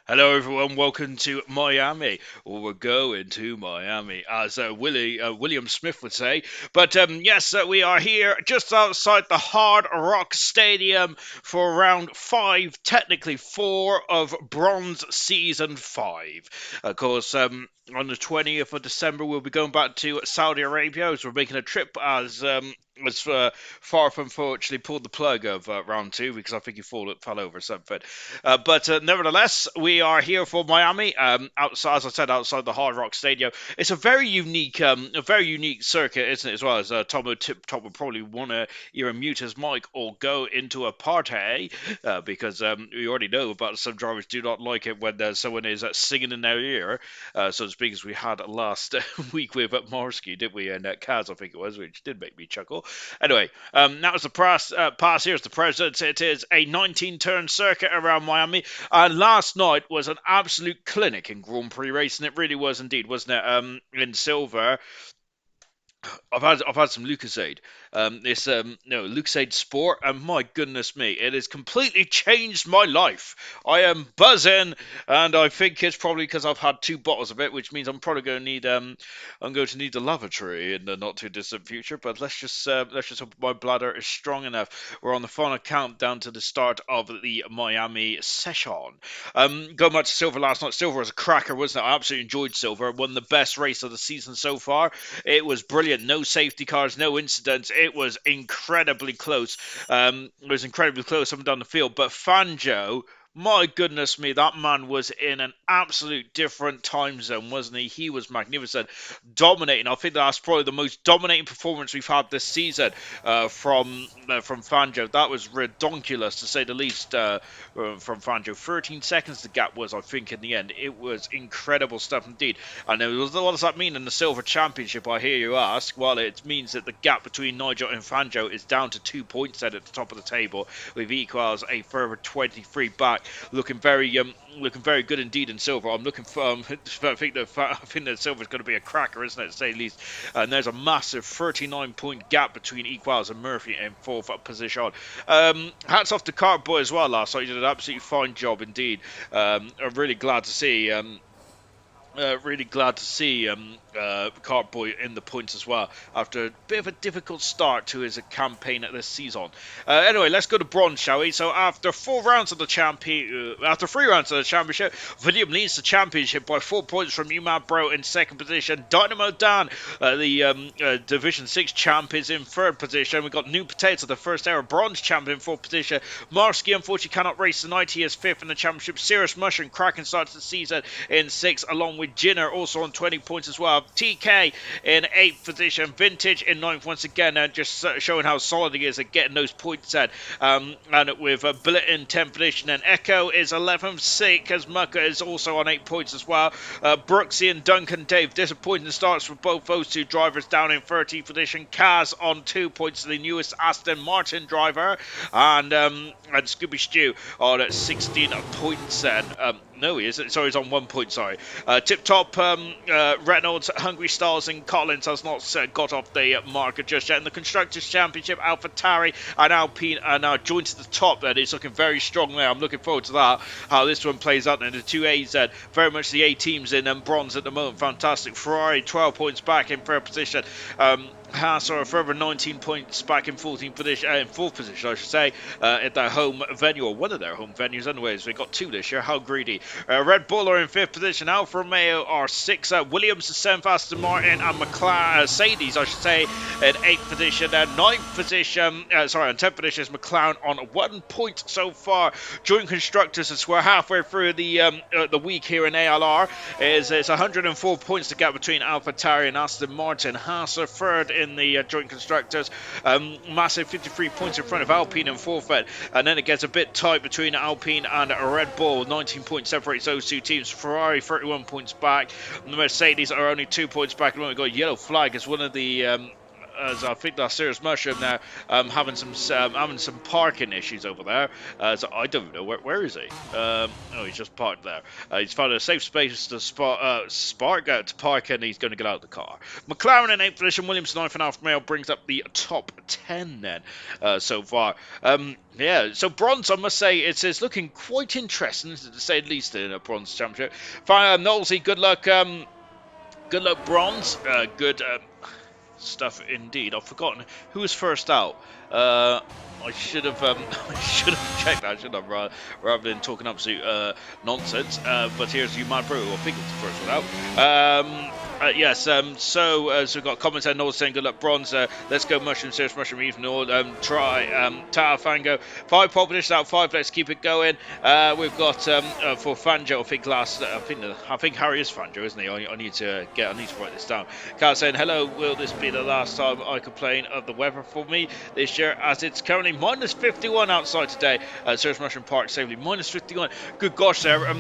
Hello, everyone. Welcome to Miami, or we're going to Miami, as William Smith would say. But yes, we are here just outside the Hard Rock Stadium for round five, technically four of Bronze Season 5. Of course, on the 20th of December, we'll be going back to Saudi Arabia as we're making a trip as far from unfortunately pulled the plug of round two because I think he fell over something. But nevertheless, we are here for Miami. Outside, as I said, outside the Hard Rock Stadium. It's a very unique circuit, isn't it? As well as Tom would probably want to either mute his mic or go into a party because we already know about some drivers do not like it when someone is singing in their ear, so to speak, as we had last week with Marsky, didn't we? And Kaz, I think it was, which did make me chuckle. Anyway, that was the pass. Here's the president. It is a 19-turn circuit around Miami, and last night was an absolute clinic in Grand Prix racing. It really was indeed, wasn't it? In silver, I've had some Lucasade. It's no Lucasade Sport, and my goodness me, it has completely changed my life. I am buzzing, and I think it's probably because I've had two bottles of it, which means I'm probably going to need I'm going to need the lavatory in the not too distant future. But let's just hope my bladder is strong enough. We're on the final countdown to the start of the Miami session. Going back to Silver last night. Silver was a cracker, wasn't it? I absolutely enjoyed Silver. Won the best race of the season so far. It was brilliant. No safety cars, no incidents. It was incredibly close. It was incredibly close up and down the field. But Fangio, my goodness me, that man was in an absolute different time zone, wasn't he? He was magnificent, dominating. I think that's probably the most dominating performance we've had this season from Fangio. That was redonkulous, to say the least, from Fangio. 13 seconds the gap was, I think, in the end. It was incredible stuff indeed. And what does that mean in the Silver Championship, I hear you ask? Well, it means that the gap between Nigel and Fangio is down to 2 points then at the top of the table, with equals a further 23 back. Looking very good indeed in Silver. I'm looking for. I think that Silver's going to be a cracker, isn't it, to say the least? And there's a massive 39-point gap between Equals and Murphy in fourth position. Hats off to Cartboy as well last night. He did an absolutely fine job indeed. I'm really glad to see. Really glad to see Cartboy in the points as well after a bit of a difficult start to his campaign at this season. Anyway, let's go to bronze, shall we? So after 3 rounds of the championship, William leads the championship by 4 points from UMAD Bro in second position. Dynamo Dan, the Division 6 champ, is in third position. We've got New Potato, the first ever bronze champion, in fourth position. Marsky unfortunately cannot race tonight. He is fifth in the championship. Serious Mushroom cracking start to the season in sixth, along with Jinner also on 20 points as well. TK in 8th position. Vintage in 9th once again, and just showing how solid he is at getting those points in. And with Billet in 10th position, and Echo is 11th. Sick as Mucker is also on 8 points as well. Brooksy and Duncan Dave, disappointing starts for both those two drivers, down in 13th position. Kaz on 2 points, the newest Aston Martin driver, and Scooby Stew on 16 points then. No, he isn't. Sorry, he's on 1 point, sorry. Tip Top, Reynolds, Hungry Stars, and Collins has not got off the marker just yet. In the Constructors' Championship, AlphaTauri and Alpine are now joined to the top then. It's looking very strong there. I'm looking forward to that, how this one plays out. And the two A's then, very much the A teams in bronze at the moment. Fantastic. Ferrari, 12 points back in third position. Haas are a further 19 points back in 14th position, in fourth position, I should say, at their home venue, or one of their home venues anyways. They got 2 this year, how greedy. Red Bull are in 5th position, Alfa Romeo are 6th, Williams is 7th, Aston Martin and Mercedes, I should say, in 8th position, and 9th position, on 10th position is McLaren on 1 point so far. Joint Constructors, as we're halfway through the week here in ALR, it's 104 points to get between AlphaTauri and Aston Martin. Haas are third in the Joint Constructors, massive 53 points in front of Alpine and forfeit, and then it gets a bit tight between Alpine and Red Bull. 19 points separates those two teams. Ferrari 31 points back, the Mercedes are only 2 points back. We've got a yellow flag as one of the as I think that's Serious Mushroom now, having some parking issues over there. So I don't know where is he? Oh, he's just parked there. He's found a safe space to spark out to park, and he's going to get out of the car. McLaren in 8th position, Williams 9.5 mile brings up the top 10 then so far. Yeah, so bronze, I must say, it's looking quite interesting, to say the least, in a bronze championship. Knowlesy, good luck. Good luck, bronze. Good stuff indeed. I've forgotten who was first out. I should have checked that, shouldn't I, rather than talking absolute nonsense. But here's you, my bro. I think it's the first one out. Yes, so we've got comments there, Noel saying good luck, bronze, let's go mushroom, serious mushroom, even Noel, try, Tower Fango, 5 pole positions out, 5, let's keep it going. We've got, for Fanjo, I think Harry is Fanjo, isn't he? I need to write this down. Carl saying, hello, will this be the last time I complain of the weather for me this year, as it's currently minus 51 outside today, Serious Mushroom Park, safely, minus 51, good gosh there, I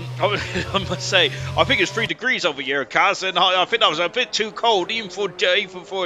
must say, I think it's 3 degrees over here, Kaz, and I think that was a bit too cold, even for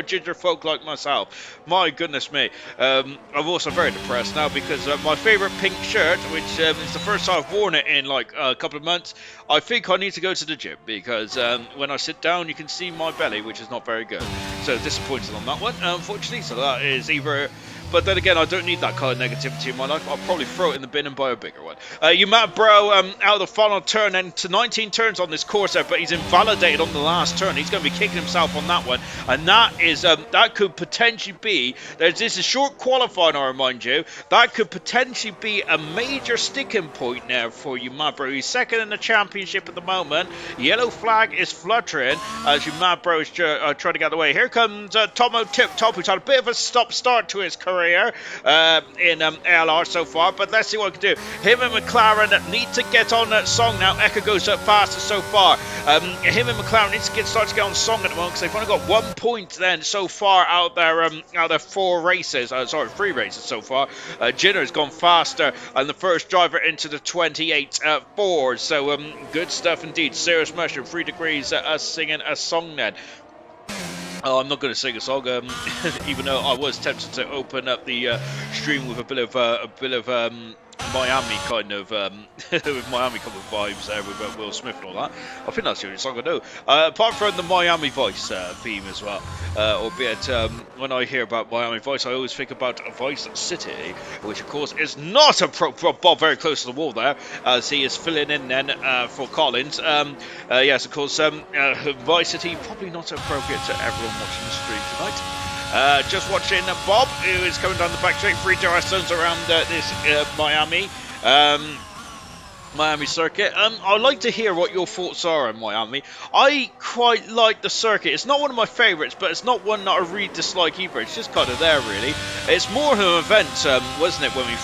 a ginger folk like myself. My goodness me. I'm also very depressed now because my favourite pink shirt, which is the first time I've worn it in like a couple of months, I think I need to go to the gym because when I sit down you can see my belly, which is not very good. So disappointed on that one, unfortunately. So that is either... But then again, I don't need that kind of negativity in my life. I'll probably throw it in the bin and buy a bigger one. You mad, bro, out of the final turn, and to 19 turns on this course there, but he's invalidated on the last turn. He's going to be kicking himself on that one. And that is, that could potentially be, this is short qualifying, I remind you, that could potentially be a major sticking point now for you, mad bro. He's second in the championship at the moment. Yellow flag is fluttering as you mad bro is trying to get out of the way. Here comes Tomo Tip Top, who's had a bit of a stop-start to his career in ALR so far, but let's see what we can do. Him and McLaren need to get on that song now. Eka goes up faster so far. Him and McLaren need to start to get on song at the moment because they've only got 1 point then so far out there 3 races so far. Jinner has gone faster and the first driver into the 28.4, so good stuff indeed. Serious Mushroom, 3 degrees, us singing a song then. Oh, I'm not going to sing a song, even though I was tempted to open up the stream with a bit of Miami kind of with Miami kind of vibes there with Will Smith and all that. I think that's the only song I know. Apart from the Miami Vice theme as well, albeit when I hear about Miami Vice, I always think about Vice City, which of course is not a Bob very close to the wall there, as he is filling in then for Collins. Yes, of course, Vice City probably not appropriate to everyone watching the stream tonight. Just watching Bob, who is coming down the back straight, 3 dry zones around this Miami circuit. I'd like to hear what your thoughts are on Miami. I quite like the circuit. It's not one of my favourites, but it's not one that I really dislike either. It's just kind of there, really. It's more of an event, wasn't it, when we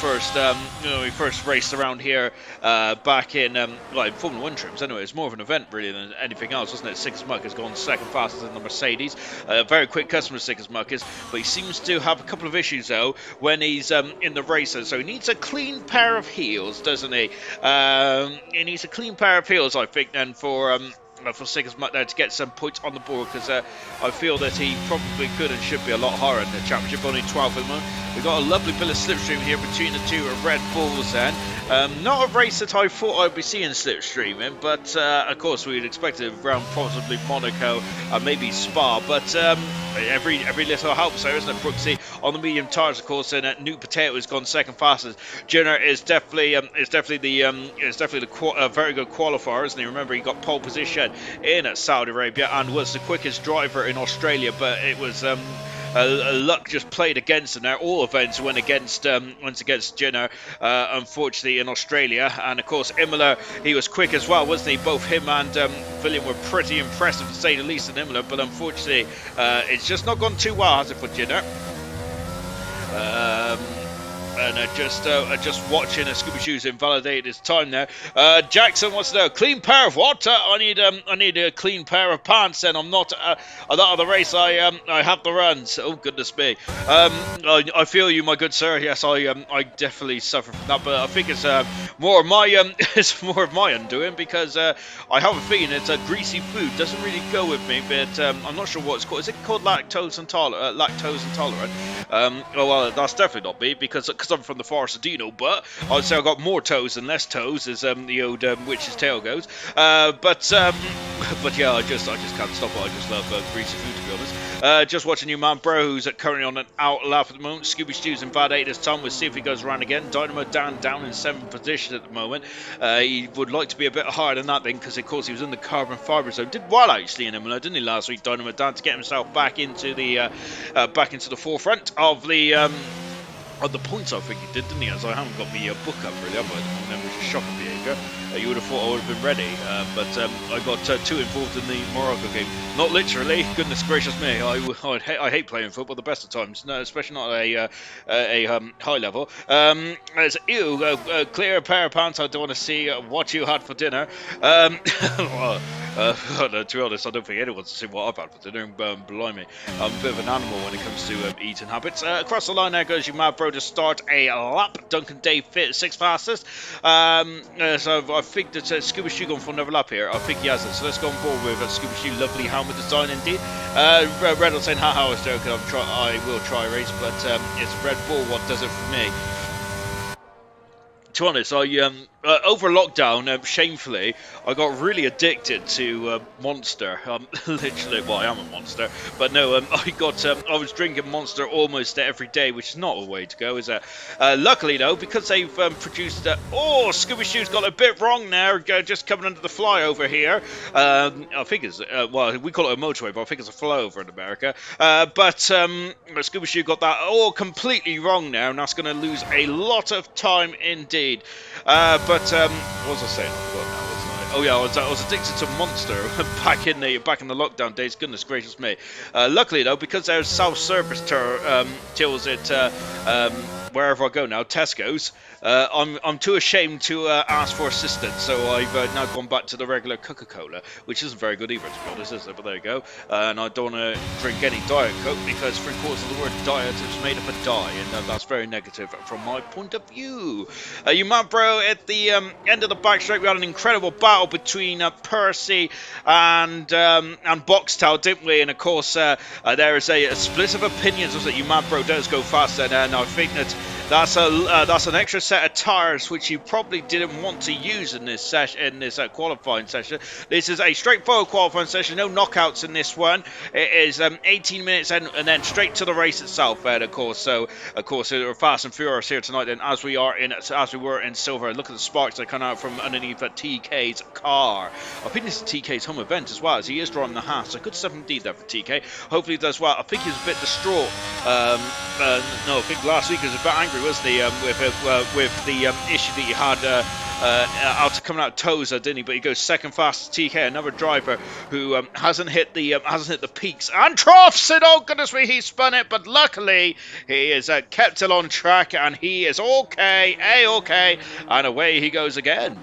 first raced around here back in like Formula 1 trips. Anyway, it's more of an event really than anything else, wasn't it? Sickers Muck has gone second fastest in the Mercedes. Very quick customer, Sickers Muck is, but he seems to have a couple of issues though when he's in the racer. So he needs a clean pair of heels, doesn't he? He needs a clean pair of heels, I think, then for Sickers Muck there to get some points on the board, because I feel that he probably could and should be a lot higher in the championship, only 12 at the moment. We've got a lovely bit of slipstream here between the two Red Bulls then. Not a race that I thought I'd be seeing slipstreaming, but of course we'd expect it around possibly Monaco and maybe Spa, but every little helps there, isn't it, Brooksy? On the medium tires, of course, and New Potato has gone second fastest. Jenner is definitely the very good qualifier, isn't he? Remember, he got pole position in Saudi Arabia and was the quickest driver in Australia, but it was luck just played against him there. All events went against Jenner, unfortunately, in Australia. And of course, Imola, he was quick as well, wasn't he? Both him and William were pretty impressive, to say the least, in Imola. But unfortunately, it's just not gone too well, has it, for Jenner? and just watching Scooby Shoes invalidate his time there. Jackson wants to know, clean pair of what? I need a clean pair of pants, and I'm not that of the race. I have the runs. Oh goodness me. I feel you, my good sir. Yes, I definitely suffer from that, but I think it's more of my it's more of my undoing, because I have a feeling it's a greasy food. Doesn't really go with me, but I'm not sure what it's called. Is it called lactose intolerant? Oh well, that's definitely not me, because I'm from the Forest of Dino. But I'd say I've got more toes than less toes, as the old witch's tale goes. But yeah, I just can't stop it. I just love greasy food, to be honest. Just watching you, man, bro, who's currently on an out lap at the moment. Scooby Stew's invalidated his time. We'll see if he goes around again. Dynamo down in 7th position at the moment. He would like to be a bit higher than that, then, because of course he was in the carbon fibre zone. Did well actually in Imola, didn't he, last week? Dynamo down to get himself back into the forefront of the points. I think he did, didn't he? As I haven't got my book up really, have I? Which is shocking behaviour. You would have thought I would have been ready, but I got too involved in the Morocco game. Not literally, goodness gracious me. I hate playing football the best of times, no, especially not at a high level. As clear pair of pants. I don't want to see what you had for dinner. Well, to be honest, I don't think anyone wants to see what I've had for dinner. Blimey, I'm a bit of an animal when it comes to eating habits. Across the line there goes your mad bro to start a lap. Duncan Dave fit 6th fastest. So I think that Scuba Shoe going for another lap here. I think he has it. So let's go on board with Scuba Shoe. Lovely helmet design indeed. Red saying, haha, I was joking. I will try a race, but it's Red Bull what does it for me. To be honest, over lockdown, shamefully, I got really addicted to Monster. Literally, well, I am a monster, but no, I was drinking Monster almost every day, which is not a way to go, is it? Luckily, though, because they've produced... Scooby Shoo's got a bit wrong now, just coming under the flyover here. I think it's... well, we call it a motorway, but I think it's a flyover in America. But Scooby Shoo got that all completely wrong now, and that's going to lose a lot of time indeed. But what was I saying? I forgot now, wasn't I? Oh yeah, I was addicted to Monster back in the lockdown days. Goodness gracious me. Luckily though, because there's self-service tills it wherever I go now, Tesco's. I'm too ashamed to ask for assistance, so I've now gone back to the regular Coca-Cola, which isn't very good either, to be honest, is it? But there you go. And I don't want to drink any Diet Coke, because 3/4 of the word diet is made up of die, and that's very negative from my point of view. You man, bro, at the end of the back straight, we had an incredible battle between Percy and Boxtel, didn't we? And of course, there is a split of opinions, was that you man, bro, does go faster, and I think that's an extra set of tires which you probably didn't want to use in this session, qualifying session. This is a straightforward qualifying session, no knockouts in this one. It is 18 minutes and then straight to the race itself. And of course, we're fast and furious here tonight. Then as we were in silver, look at the sparks that come out from underneath TK's car. I think this is TK's home event as well, as he is driving the half. So good stuff indeed there for TK. Hopefully he does well. I think he was a bit distraught. No, I think last week he was a bit angry, wasn't he, with the issue that he had after coming out Tozer, didn't he? But he goes second fastest TK, another driver who hasn't hit the peaks and troughs. And oh goodness me, he spun it, but luckily he is kept it on track, and he is okay, A-okay, and away he goes again.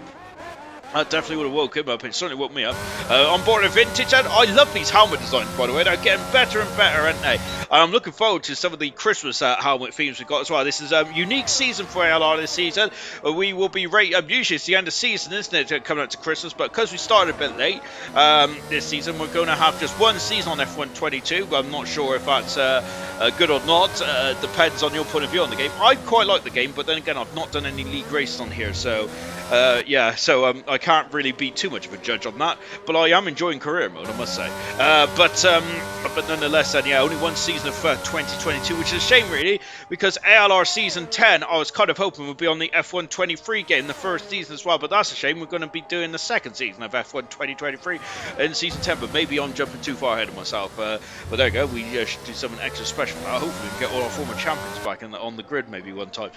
That definitely would have woke him up. It certainly woke me up. On board a vintage, and I love these helmet designs, by the way. They're getting better and better, aren't they? I'm looking forward to some of the Christmas helmet themes we've got as well. This is a unique season for ALR this season. We will be usually it's the end of season, isn't it, coming up to Christmas, but because we started a bit late this season, we're going to have just one season on F1 22. I'm not sure if that's good or not. Depends on your point of view on the game. I quite like the game, but then again, I've not done any league races on here, so yeah, so I can't really be too much of a judge on that, but I am enjoying career mode, I must say. But nonetheless, then, yeah, only one season of 2022, which is a shame, really, because ALR Season 10, I was kind of hoping would be on the F1 23 game, the first season as well, but that's a shame. We're going to be doing the second season of F1 2023 in Season 10, but maybe I'm jumping too far ahead of myself. But there you go, we should do something extra special. Hopefully we can get all our former champions back on the grid maybe one time.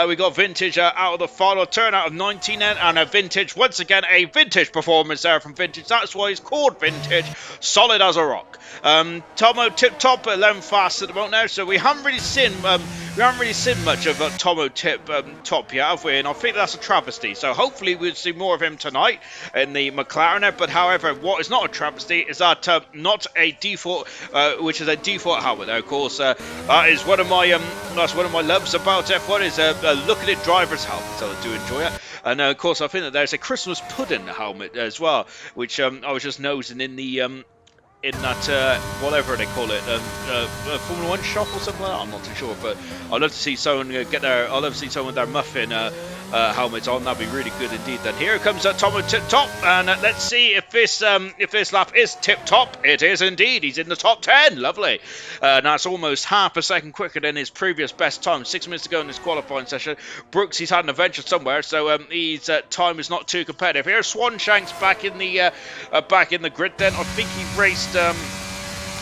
We got Vintage out of the final turn out of 19 and a Vintage, once again, a Vintage performance there from Vintage. That's why it's called Vintage, solid as a rock. Tomo tip top 11 fast at the moment now, so we haven't really seen we haven't really seen much of Tomo Top yet, have we? And I think that's a travesty. So hopefully we'll see more of him tonight in the McLaren. But however, what is not a travesty is that not a default, which is a default helmet. Now, of course, that is one of my loves about F1 is looking at drivers' helmets. I do enjoy it. And of course, I think that there's a Christmas pudding helmet as well, which I was just nosing in the in that whatever they call it, Formula One shop or something like that. I'm not too sure, but I'd love to see someone get their. I'd love to see someone with their muffin helmet on. That'd be really good indeed. Then here comes Tomo tip top, and let's see if this lap is tip top. It is indeed. He's in the top 10. Lovely. That's almost half a second quicker than his previous best time. 6 minutes to go in this qualifying session. Brooks, he's had an adventure somewhere, so his time is not too competitive. Here's Swanshanks back in the grid. Then I think he raced. I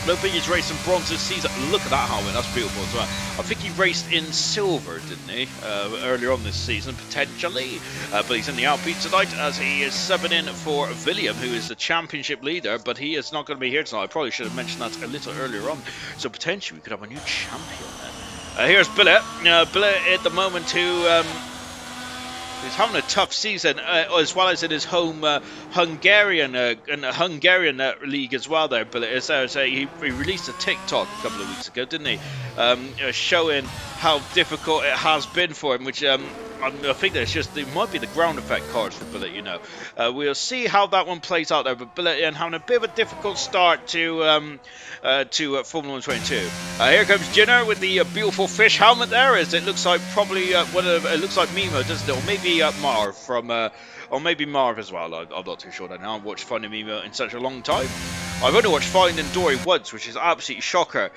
don't think he's raced in bronze this season. Look at that helmet, that's beautiful as well. I think he raced in silver, didn't he? Earlier on this season, potentially. But he's in the Alpine tonight as he is subbing in for William, who is the championship leader, but he is not going to be here tonight. I probably should have mentioned that a little earlier on. So potentially we could have a new champion there. Here's Billet. Billet at the moment who... he's having a tough season, as well as in his home Hungarian league as well. There, but he released a TikTok a couple of weeks ago, didn't he? Showing how difficult it has been for him, which I think that's just it might be the ground effect cards for Billet. You know, we'll see how that one plays out there. But Billet having a bit of a difficult start to Formula 1 22. Here comes Jinner with the beautiful fish helmet there, as it looks like probably it looks like Mimo, doesn't it? Or maybe Marv from or maybe Marv as well. I'm not too sure. I haven't watched Finding Mimo in such a long time. I've only watched Finding Dory once, which is absolutely shocker.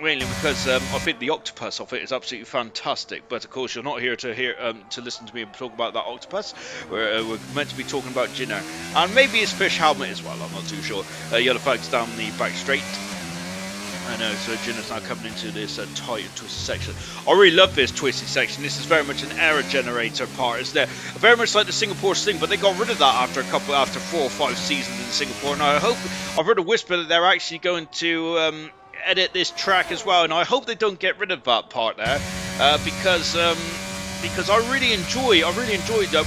Mainly because I think the octopus of it is absolutely fantastic. But of course, you're not here to listen to me talk about that octopus. We're meant to be talking about Jinner and maybe his fish helmet as well. I'm not too sure. Yellow flags down the back straight. I know, so Jinner's now coming into this tight and twisted section. I really love this twisted section. This is very much an error generator part, isn't it? Very much like the Singapore Sling, but they got rid of that after 4 or 5 seasons in Singapore. And I've heard a whisper that they're actually going to edit this track as well, and I hope they don't get rid of that part there, because I really enjoyed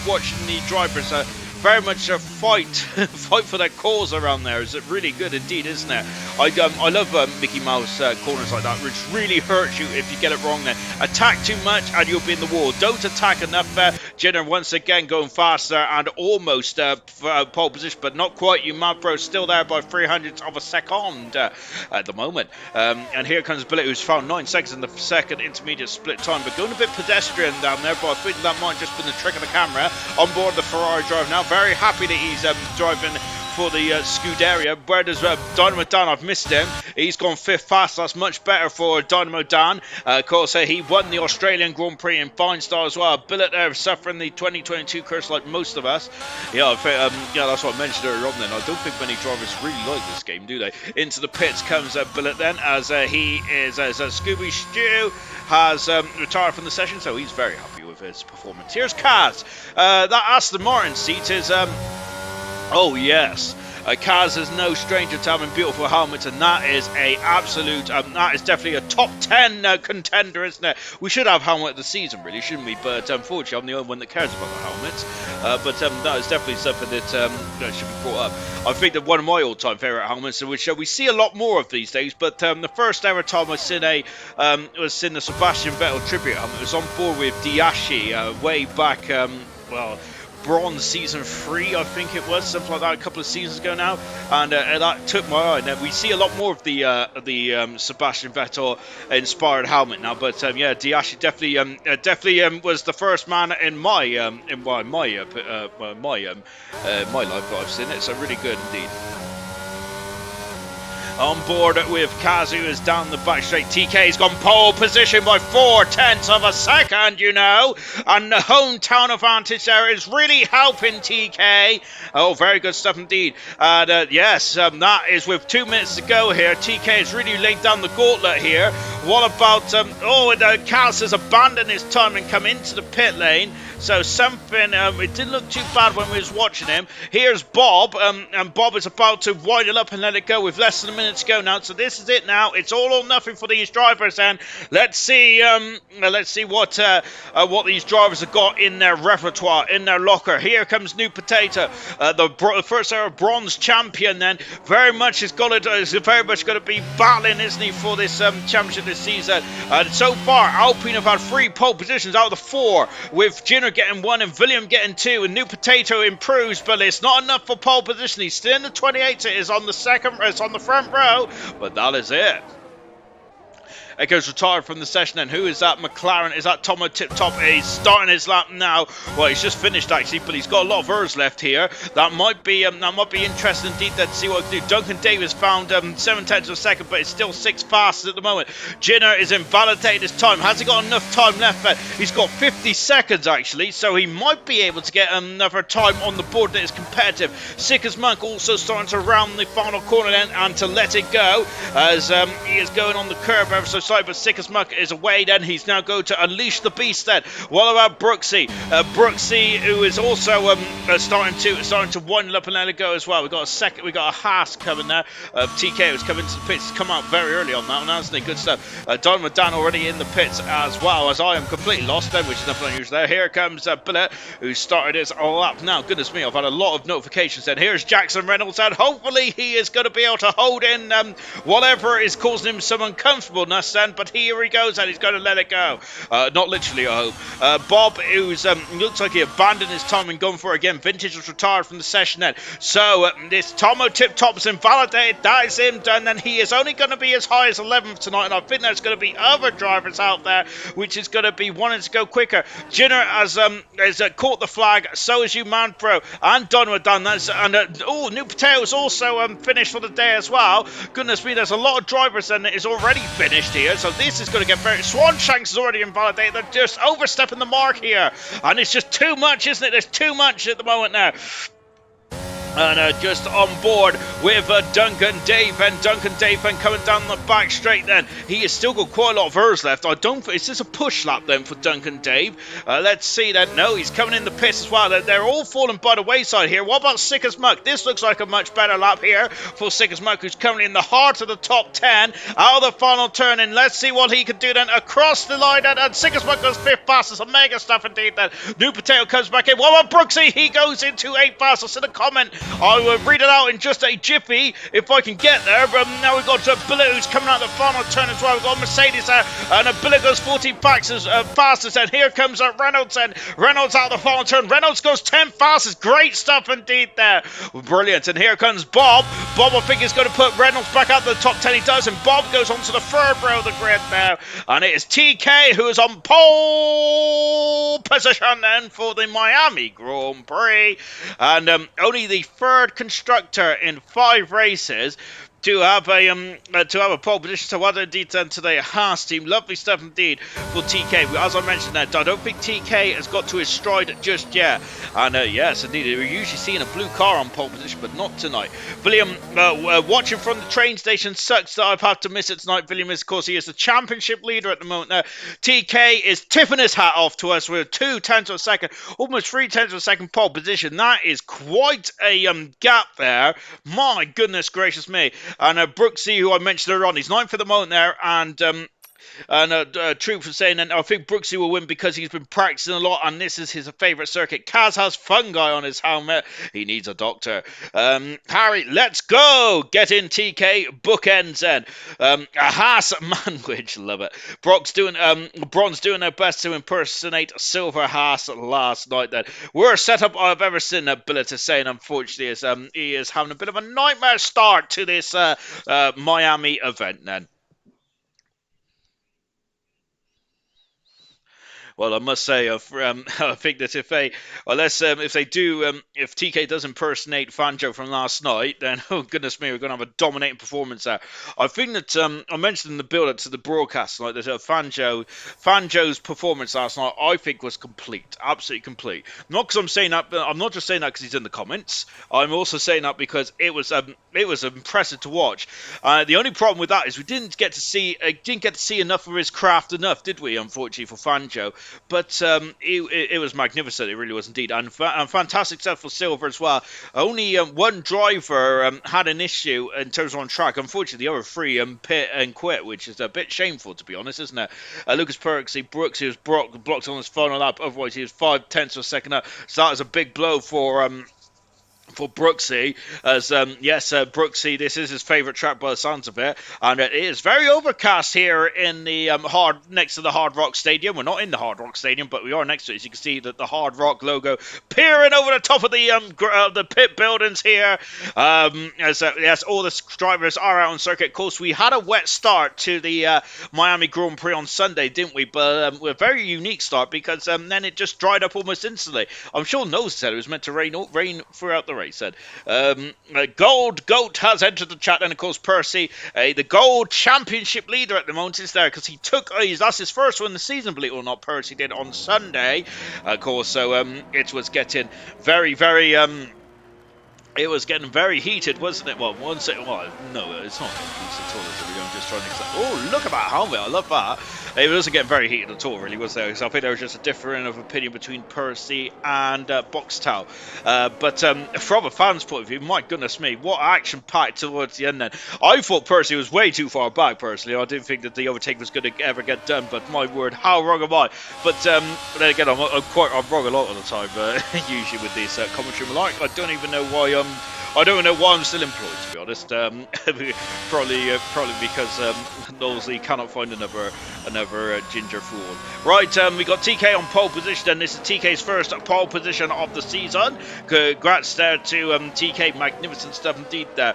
watching the drivers very much fight for their cause around there. Is it really good indeed, isn't it? I love Mickey Mouse corners like that, which really hurts you if you get it wrong there. Attack too much and you'll be in the wall. Don't attack enough there. Jenner once again going faster and almost pole position, but not quite. You mad bro, still there by 300ths of a second at the moment. And here comes Billet, who's found 9 seconds in the second intermediate split time, but going a bit pedestrian down there, but I think that might just been the trick of the camera. On board the Ferrari drive now. Very happy that he's driving for the Scuderia. Where does Dynamo Dan? I've missed him. He's gone 5th fast. That's much better for Dynamo Dan. Of course, he won the Australian Grand Prix in fine style as well. Billet there suffering the 2022 curse like most of us. Yeah, I think, that's what I mentioned earlier on then. I don't think many drivers really like this game, do they? Into the pits comes Billet then, as he is, as Scooby Stew has retired from the session, so he's very happy with his performance. Here's Kaz. That Aston Martin seat is... oh yes, Kaz is no stranger to having beautiful helmets, and that is a absolute, that is definitely a top 10 contender, isn't it? We should have helmet of the season, really, shouldn't we? But unfortunately, I'm the only one that cares about the helmets. But that is definitely something that should be brought up. I think that one of my all-time favourite helmets, which we see a lot more of these days. But the first ever time I seen the Sebastian Vettel tribute helmet was on board with Diashi way back. Bronze season 3, I think it was, something like that, a couple of seasons ago now, and that took my eye. Now we see a lot more of the Sebastian Vettel inspired helmet now, but yeah, Diashi definitely was the first man in my life that I've seen it. So really good indeed. On board with Kazu is down the back straight. TK's gone pole position by 4/10 of a second, you know. And the hometown advantage there is really helping TK. Oh, very good stuff indeed. And yes, that is with 2 minutes to go here. TK has really laid down the gauntlet here. What about, Kaz has abandoned his time and come into the pit lane. So something, it didn't look too bad when we was watching him. Here's Bob, and Bob is about to wind it up and let it go with less than a minute minutes to go now. So this is it now. It's all or nothing for these drivers, and let's see what these drivers have got in their repertoire, in their locker. Here comes New Potato, the first ever bronze champion. Then very much is very much going to be battling, isn't he, for this championship this season. And so far, Alpine have had 3 pole positions out of the 4, with Jinner getting 1 and William getting 2, and New Potato improves, but it's not enough for pole position. He's still in the 28. It is on the front row, but that is it. Echo's retired from the session, and who is that? McLaren. Is that Tomo Tip Top? He's starting his lap now. Well, he's just finished actually, but he's got a lot of hours left here. That might be interesting indeed to see what he can do. Duncan Davis found 7 tenths of a second, but it's still 6 fastest at the moment. Jinner is invalidated his time. Has he got enough time left? He's got 50 seconds actually, so he might be able to get another time on the board that is competitive. Sicker's Monk also starting to round the final corner then, and to let it go as he is going on the curve ever so side, but Sicker's Monk is away then. He's now going to unleash the beast then. What about Brooksy? Brooksy, who is also starting to wind up and let it go as well. We got a Haas coming there. TK was coming to the pits. He's come out very early on that one, hasn't he? Good stuff. Don Madan already in the pits as well, as I am completely lost then, which is nothing unusual there. Here comes Billet, who started his lap now. Goodness me, I've had a lot of notifications then. Here's Jackson Reynolds, and hopefully he is going to be able to hold in whatever is causing him some uncomfortableness then, but here he goes, and he's going to let it go. Not literally, I hope. Bob, who's looks like he abandoned his time and gone for it again. Vintage was retired from the session then. So this Tomo Tip Top's invalidated. That is him done, and he is only going to be as high as 11th tonight, and I think there's going to be other drivers out there which is going to be wanting to go quicker. Jinner has caught the flag, so is you Manfro, and Donald done that, and New Potato's also finished for the day as well. Goodness me, there's a lot of drivers and it is already finished here, so this is going to get very... Swanshanks is already invalidated. They're just overstepping the mark here, and it's just too much, isn't it? There's too much at the moment now. And just on board with Duncan Dave, and Duncan Dave then coming down the back straight then. He has still got quite a lot of hours left. Is this a push lap then for Duncan Dave? Let's see then. No, he's coming in the pits as well. They're all falling by the wayside here. What about Sicker's Muck? This looks like a much better lap here for Sicker's Muck, who's coming in the heart of the top 10. Out of the final turn, and let's see what he can do then across the line. And Sicker's Muck goes 5th fastest. A mega stuff indeed then. New Potato comes back in. What about Brooksy? He goes into 8th fastest. In a comment, I will read it out in just a jiffy if I can get there. But now we've got Billet, who's coming out the final turn as well. We've got Mercedes there, and Billet goes 14 fastest. And here comes Reynolds, and Reynolds out the final turn. Reynolds goes 10 fastest. Great stuff indeed there. Brilliant. And here comes Bob. Bob, I think, is going to put Reynolds back out the top 10. He does, and Bob goes on to the 3rd row of the grid now. And it is TK who is on pole position then for the Miami Grand Prix. And only the 3rd constructor in 5 races to have a pole position. So well indeed done to the Haas team. Lovely stuff indeed for TK. As I mentioned there, I don't think TK has got to his stride just yet. And yes, indeed, we're usually seeing a blue car on pole position, but not tonight. William, watching from the train station, sucks that I've had to miss it tonight. William is, of course, he is the championship leader at the moment now. TK is tipping his hat off to us with 2 tenths of a second, almost 3 tenths of a second pole position. That is quite a gap there. My goodness gracious me. And Brooksy, who I mentioned earlier on, he's 9th at the moment there, and Troop was saying, and I think Brooksy will win because he's been practicing a lot, and this is his favourite circuit. Kaz has fungi on his helmet. He needs a doctor. Harry, let's go. Get in, TK. Bookends then. A Haas manwich, love it. Bronze doing their best to impersonate Silver Haas last night then. Worst setup I've ever seen Billet to say, and unfortunately is, he is having a bit of a nightmare start to this Miami event then. Well, I must say, I think that if TK does impersonate Fanjo from last night, then oh goodness me, we're going to have a dominating performance there. I think that I mentioned in the build-up to the broadcast tonight that Fanjo's performance last night, I think, was complete, absolutely complete. Not because I'm saying that, but I'm not just saying that because he's in the comments. I'm also saying that because it was impressive to watch. The only problem with that is we didn't get to see enough of his craft enough, did we? Unfortunately for Fanjo. but it was magnificent. It really was indeed, and fantastic stuff for Silver as well. Only one driver had an issue in terms of on track. Unfortunately, the other three pit and quit, which is a bit shameful, to be honest, isn't it? Lucas Brooks, he was blocked on his final lap. Otherwise, he was 5/10 of a second up. So that was a big blow for Brooksy, as yes, Brooksy, this is his favourite track by the sounds of it, and it is very overcast here in the next to the Hard Rock Stadium. We're not in the Hard Rock Stadium, but we are next to it. As you can see that the Hard Rock logo peering over the top of the pit buildings here. Yes, all the drivers are out on circuit. Of course, we had a wet start to the Miami Grand Prix on Sunday, didn't we? But a very unique start, because then it just dried up almost instantly. I'm sure Nose said it was meant to rain throughout the race. Said Gold Goat has entered the chat, and of course Percy, the Gold Championship leader at the moment, is there because he took that's his first one in the season, believe it or not. Percy did on Sunday, of course. So it was getting very it was getting very heated, wasn't it? Well, no, it's not getting heated at all. I'm just trying to. Oh, look at that helmet! I love that. It wasn't getting very heated at all, really, was there? Because I think there was just a difference of opinion between Percy and Boxtel. But from a fan's point of view, my goodness me, what action packed towards the end then. I thought Percy was way too far back, personally. I didn't think that the overtake was going to ever get done, but my word, how wrong am I? But then again, I'm wrong a lot of the time, usually with these commentary. I don't even know why I'm still employed, to be honest. Probably because Knowsley cannot find another ginger fool. Right, we got TK on pole position, and this is TK's first pole position of the season. Congrats there to TK. Magnificent stuff indeed there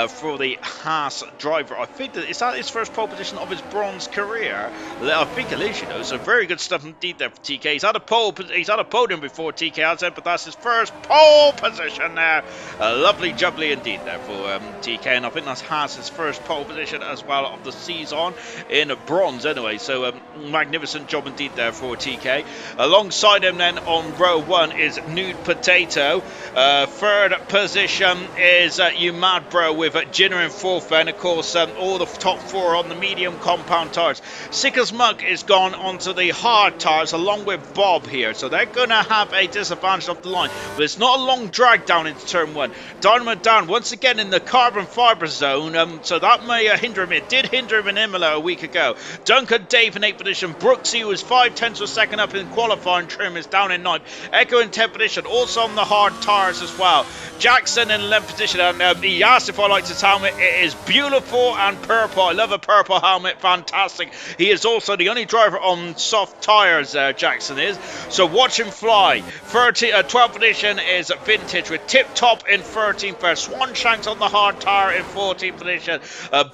for the Haas driver. I think is that his first pole position of his bronze career. I think it is, you know. So very good stuff indeed there for TK. He's had a podium before, TK has it, but that's his first pole position there. Lovely jubbly indeed there for TK, and I think that's Haas's first pole position as well of the season in bronze anyway. So magnificent job indeed there for TK. Alongside him then on row 1 is Nude Potato. Third position is You Mad Bro with Jinner in fourth, and of course all the top 4 on the medium compound tires. Sick as Muck is gone onto the hard tires along with Bob here, so they're going to have a disadvantage off the line, but it's not a long drag down into turn 1. Dynamo Dan once again in the carbon fibre zone, so that may hinder him. It did hinder him in Imola a week ago. Duncan Dave in 8th position. Brooksy, who was 5/10 of a second up in qualifying trim, is down in 9th. Echo in 10th position, also on the hard tyres as well. Jackson in 11th position, and he asked if I liked his helmet. It is beautiful and purple. I love a purple helmet, fantastic. He is also the only driver on soft tyres, Jackson is, so watch him fly. 12th position is Vintage with Tip Top in 13th, Swanshanks on the hard tyre in 14th position,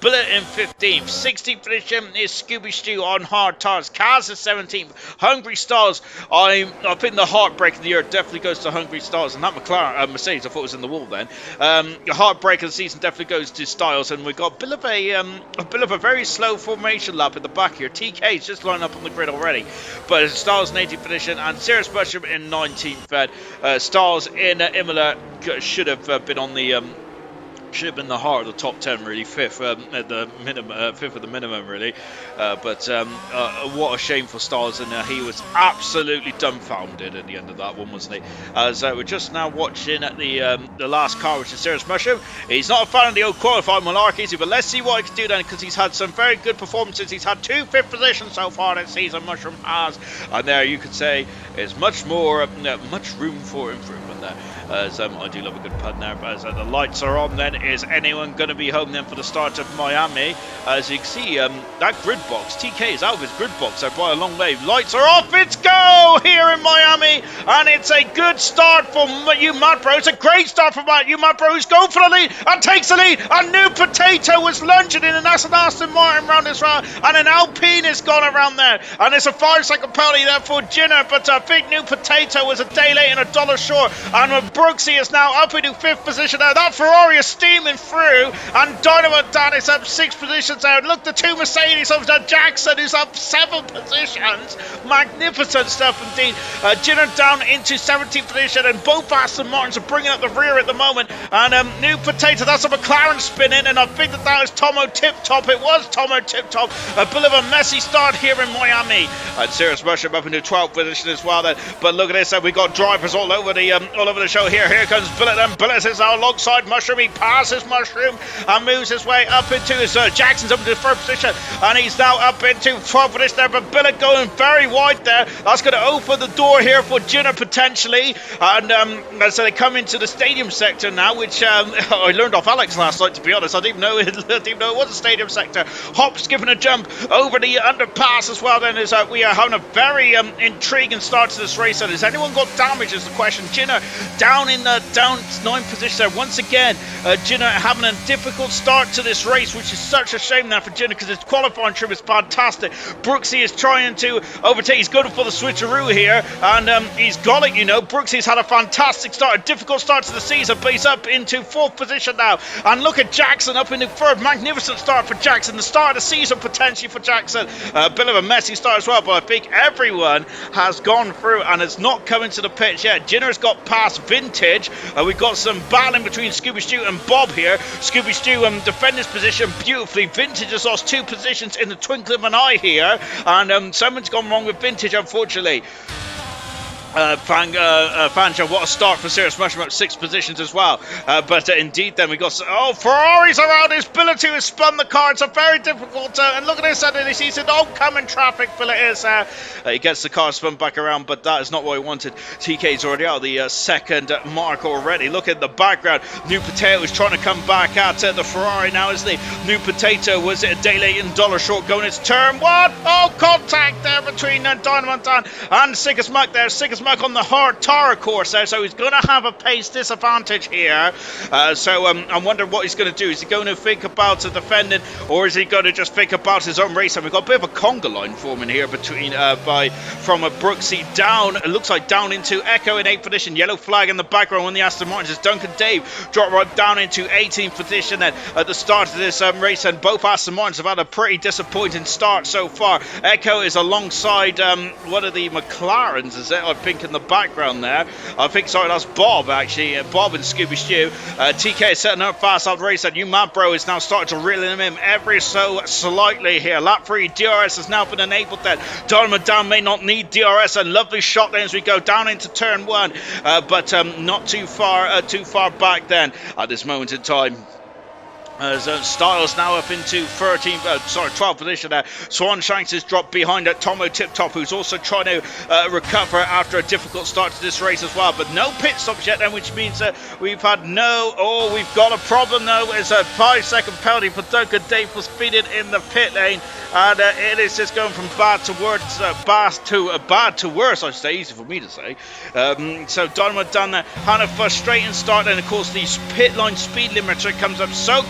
Bullet in 15th, 16th position is Scooby Stew on hard tyres, Kaz is 17th, Hungry Stars. I think the heartbreak of the year definitely goes to Hungry Stars, and that Mercedes I thought was in the wall then. The heartbreak of the season definitely goes to Styles, and we've got a bit of a very slow formation lap in the back here. TK's just lined up on the grid already, but Styles in 18th position and Sirius Mushroom in 19th. Styles in Imola should have been on the should have been the heart of the top 10, really. Fifth at the minimum, fifth at the minimum, really. But what a shame for Styles, and he was absolutely dumbfounded at the end of that one, wasn't he? As we're just now watching at the last car, which is Sirius Mushroom. He's not a fan of the old qualifying malarkey, but let's see what he can do then, because he's had some very good performances. He's had 2 5th positions so far this season, Mushroom has, and there you could say is much room for improvement there. As I do love a good pun there, but as the lights are on, then is anyone going to be home then for the start of Miami? As you can see, that grid box, TK is out of his grid box there by a long way. Lights are off, it's go here in Miami, and it's a good start for You Mad Bro. It's a great start for You Mad Bro, who's going for the lead and takes the lead, and New Potato was lunging in, and that's an Aston Martin round this round, and an Alpine has gone around there, and it's a 5-second penalty there for Jinner, but I think New Potato was a day late and $1 short, and Brooksy is now up into 5th position now. That Ferrari is steaming through, and Dynamo Dan is up 6 positions there. Look, the 2 Mercedes of Jackson is up 7 positions. Magnificent stuff indeed. Jinner down into 17th position, and both Aston Martins are bringing up the rear at the moment. And New Potato, that's a McLaren spinning, and I think that is Tomo Tip Top. It was Tomo Tip Top. A bit of a messy start here in Miami. And Serious Mushroom up into 12th position as well then. But look at this, we got drivers all over the show here. Here comes Billet, and Billet is now alongside Mushroom. He passes Mushroom and moves his way up into his Jackson's up into 3rd position, and he's now up into 12th position there. But Billet going very wide there. That's going to open the door here for Jinner potentially. And so they come into the stadium sector now, which I learned off Alex last night, to be honest. I didn't know it was a stadium sector. Hop's giving a jump over the underpass as well then, as we are having a very intriguing start to this race. And has anyone got damage is the question. Jinner down in the down 9th position there once again. Jinner having a difficult start to this race, which is such a shame now for Jinner, because his qualifying trip is fantastic. Brooksy is trying to overtake. He's going for the switcheroo here, and he's got it, you know. Brooksy's had a fantastic start, a difficult start to the season, but he's up into 4th position now. And look at Jackson up into 3rd. Magnificent start for Jackson. The start of the season potentially for Jackson. A bit of a messy start as well, but I think everyone has gone through and has not come into the pitch yet. Jinner's got past Vintage. We've got some battling between Scooby Stew and Bob here. Scooby Stew defending his position beautifully. Vintage has lost 2 positions in the twinkle of an eye here, and something's gone wrong with Vintage, unfortunately. Fanjo, what a start for Serious Mushroom, up 6 positions as well. But indeed, then we got Ferraris around his Billet, who has spun the car. It's a very difficult. And look at this, and he sees an oncoming traffic. Billet is he gets the car spun back around, but that is not what he wanted. TK's already out of the 2nd mark already. Look at the background. New Potato is trying to come back at the Ferrari now, isn't he? New Potato was it a day late and dollar short going into turn 1. Oh, contact there between Dynamo Dan and Sickest Muck there. Sickest Muck on the hard Tara course there, so he's going to have a pace disadvantage here. I'm wondering what he's going to do. Is he going to think about defending, or is he going to just think about his own race? And we've got a bit of a conga line forming here between from a Brooksy down. It looks like down into Echo in 8th position. Yellow flag in the background on the Aston Martins is Duncan Dave dropped right down into 18th position then at the start of this race. And both Aston Martins have had a pretty disappointing start so far. Echo is alongside one of the McLarens, is it? I think in the background there. I think, sorry, that's Bob actually. Bob and Scooby Stew. TK is setting up fast out the race, and you mad bro is now starting to reel him in ever so slightly here. Lap 3 DRS has now been enabled then. Dynamo Dan may not need DRS, and lovely shot then as we go down into turn 1, but not too far back then at this moment in time. Styles now up into 12th position there. Swan Shanks is dropped behind at Tomo Tip Top, who's also trying to recover after a difficult start to this race as well. But no pit stops yet then, which means that we've got a problem though. It's a 5-second penalty for Duncan Dave for speeding in the pit lane. And it is just going from bad to worse, bad to worse, I should say. Easy for me to say. So Dynamo done that. Had a frustrating start, and of course the pit line speed limiter comes up so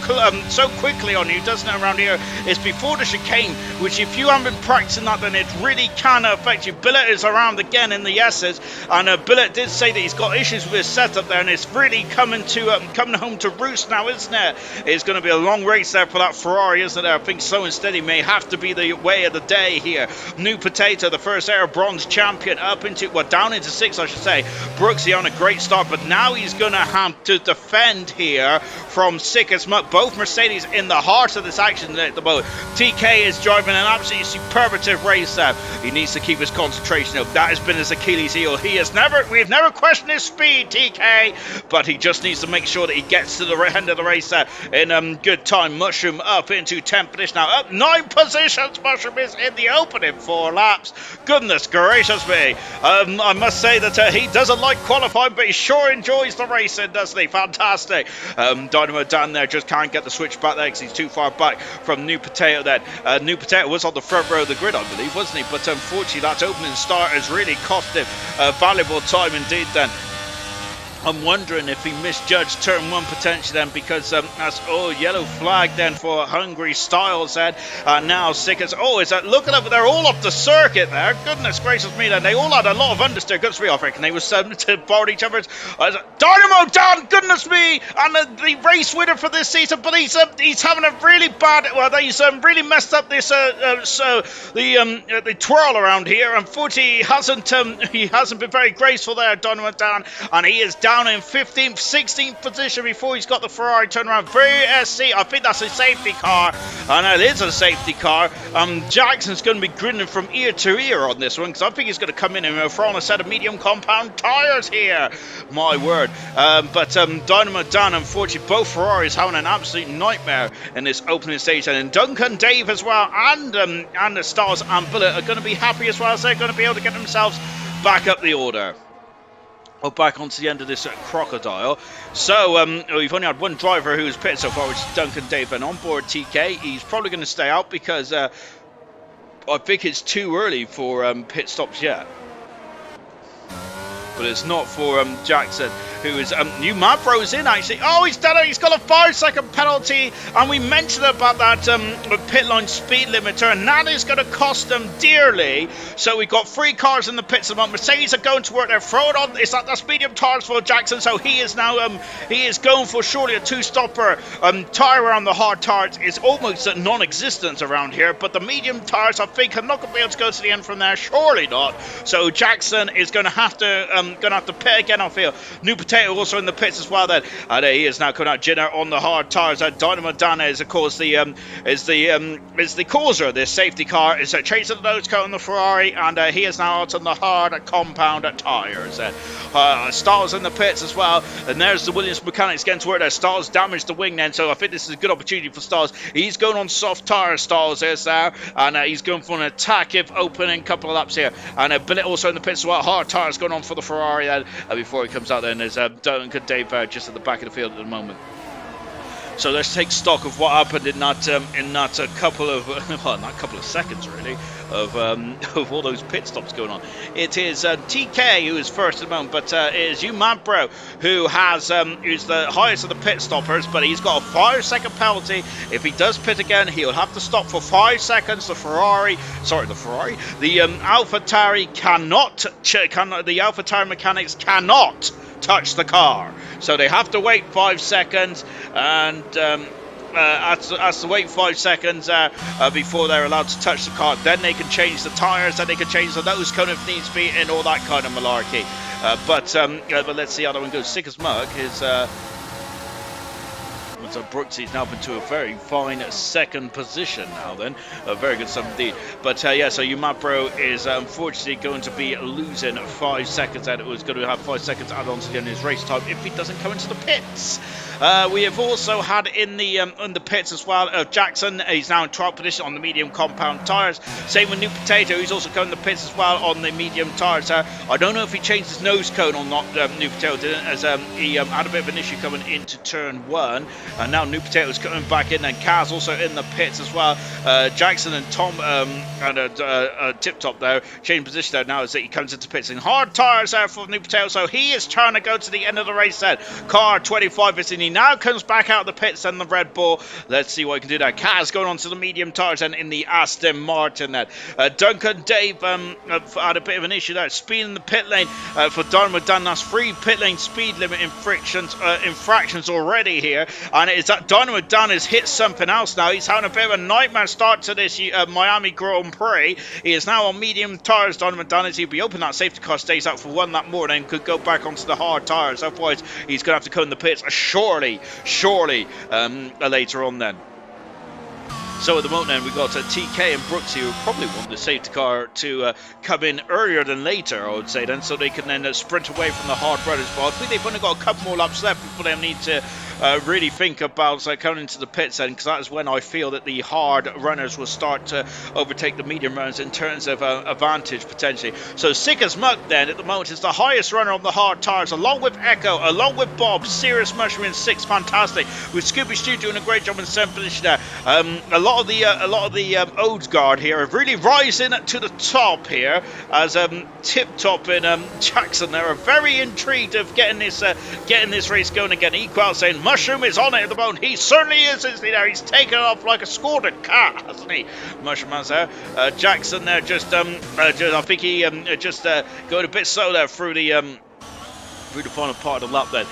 quickly on you, doesn't it, around here? It's before the chicane, which if you haven't been practicing that, then it really can affect you. Billet is around again in the S's, and Billet did say that he's got issues with his setup there, and it's really coming home to roost now, isn't it? It's going to be a long race there for that Ferrari, isn't it? I think Slow and Steady may have to be the way of the day here. New Potato, the first ALR Bronze champion, down into 6th, I should say. Brooksy on a great start, but now he's going to have to defend here from Sickest Muck. Both Mercedes in the heart of this action at the moment. TK is driving an absolutely superlative race there. He needs to keep his concentration up. That has been his Achilles heel. We've never questioned his speed, TK, but he just needs to make sure that he gets to the end of the race there in good time. Mushroom up into 10th position now, up 9 positions. Mushroom is in the opening 4 laps. Goodness gracious me. I must say that he doesn't like qualifying, but he sure enjoys the racing, doesn't he? Fantastic. Dynamo Dan there just can't get the switch back there because he's too far back from New Potato then. New Potato was on the front row of the grid, I believe, wasn't he? But unfortunately that opening start has really cost him valuable time indeed then. I'm wondering if he misjudged turn 1 potentially then, because that's yellow flag then for Hungry Styles then. Now Sickers, is that, look at them, they're all up the circuit there. Goodness gracious me, then they all had a lot of understeer. Goodness me, I reckon they were to board each other's. Dynamo Dan, goodness me, and the race winner for this season, but he's having a really bad, he's really messed up this the twirl around here. Unfortunately, he hasn't been very graceful there, Dynamo Dan, and he is down in 15th, 16th position before he's got the Ferrari turnaround. VSC, I think that's a safety car, and it is a safety car. Jackson's going to be grinning from ear to ear on this one, because I think he's going to come in and throw on a set of medium compound tyres here. My word. But Dynamo Dan, unfortunately, both Ferraris having an absolute nightmare in this opening stage, and Duncan, Dave as well, and the Stars and Bullet are going to be happy as well, as they're going to be able to get themselves back up the order. Back onto the end of this crocodile. So we've only had one driver who's pitted so far, which is Duncan Dave, and on board TK. He's probably going to stay out because I think it's too early for pit stops yet. But it's not for Jackson, who is new Mavro's in actually. He's done it. He's got a 5-second penalty, and we mentioned about that pit line speed limiter, and that is going to cost them dearly. So we've got 3 cars in the pits at the moment. Mercedes are going to work there. Throw it on. That's medium tires for Jackson. So he is now he is going for surely a 2-stopper. Tire around the hard tires is almost non-existent around here, but the medium tires I think are not going to be able to go to the end from there. Surely not. So Jackson is going to have to pit again. I feel. New Potato also in the pits as well then, and he is now coming out. Jinner on the hard tires. Dynamo Dan is of course the causer of this safety car. Is chasing the nose cone on the Ferrari, and he is now out on the hard compound tires. Stars in the pits as well, and there's the Williams mechanics getting to work there. Stars damaged the wing then, so I think this is a good opportunity for Stars. He's going on soft tires. Stars is there, and he's going for an attack if opening couple of laps here. And Billet also in the pits as well. Hard tires going on for the Ferrari then, before he comes out there. And there's Duncan Dave just at the back of the field at the moment. So let's take stock of what happened in that couple of not couple of seconds really of all those pit stops going on. It is TK who is first at the moment, but it is Mabro who's the highest of the pit stoppers, but he's got a 5-second penalty. If he does pit again, he'll have to stop for 5 seconds. The AlphaTauri the AlphaTauri mechanics cannot touch the car, so they have to wait 5 seconds, and has to wait 5 seconds before they're allowed to touch the car. Then they can change the tyres, then they can change the nose cone if needs be, and all that kind of malarkey. But let's see how that one goes. Sick as Mug is so Brooksy's now been to a very fine second position now then. A very good stuff indeed. But so Umapro is unfortunately going to be losing 5 seconds, and it was going to have 5 seconds added on to the end of his race time if he doesn't come into the pits. We have also had in the pits as well Jackson. He's now in 12th position on the medium compound tyres. Same with New Potato, he's also going in the pits as well on the medium tyres. I don't know if he changed his nose cone or not. New Potato didn't, as he had a bit of an issue coming into turn 1. And now New Potato's coming back in, and Kaz also in the pits as well. Jackson and Tom and Tip Top there change position there now as he comes into pits. And hard tyres there for New Potato, so he is trying to go to the end of the race then. Car 25 is in. He now comes back out of the pits and the Red Bull. Let's see what he can do there. Kaz going on to the medium tyres and in the Aston Martin then. Duncan Dave had a bit of an issue there. Speed in the pit lane for Dynamo Dan. That's 3 pit lane speed limit infractions already here. And it is that Dynamo Dan has hit something else now. He's having a bit of a nightmare start to this Miami Grand Prix. He is now on medium tyres. Dynamo Dan is. He'll be open that safety car, stays out for 1 lap more, then could go back onto the hard tyres. Otherwise, he's going to have to come in the pits. Surely later on then. So at the moment then, we've got TK and Brooksy, who probably want the safety car to come in earlier than later, I would say then, so they can then sprint away from the hard brothers. But I think they've only got a couple more laps left before they need to really think about coming into the pits then, because that is when I feel that the hard runners will start to overtake the medium runners in terms of advantage potentially. So Sick as Muck then at the moment is the highest runner on the hard tires, along with Echo, along with Bob. Serious Mushroom in 6th, fantastic, with Scooby Stew doing a great job in 7th position there. A lot of the Odes Guard here are really rising to the top here, as Tip Top and Jackson there are very intrigued of getting this race going again. Equal saying Mushroom is on it at the moment. He certainly is, isn't he? There, he's taken it off like a scolded cat, hasn't he? Mushroom has there. Jackson there just I think he just going a bit slow there through the final part of the lap then.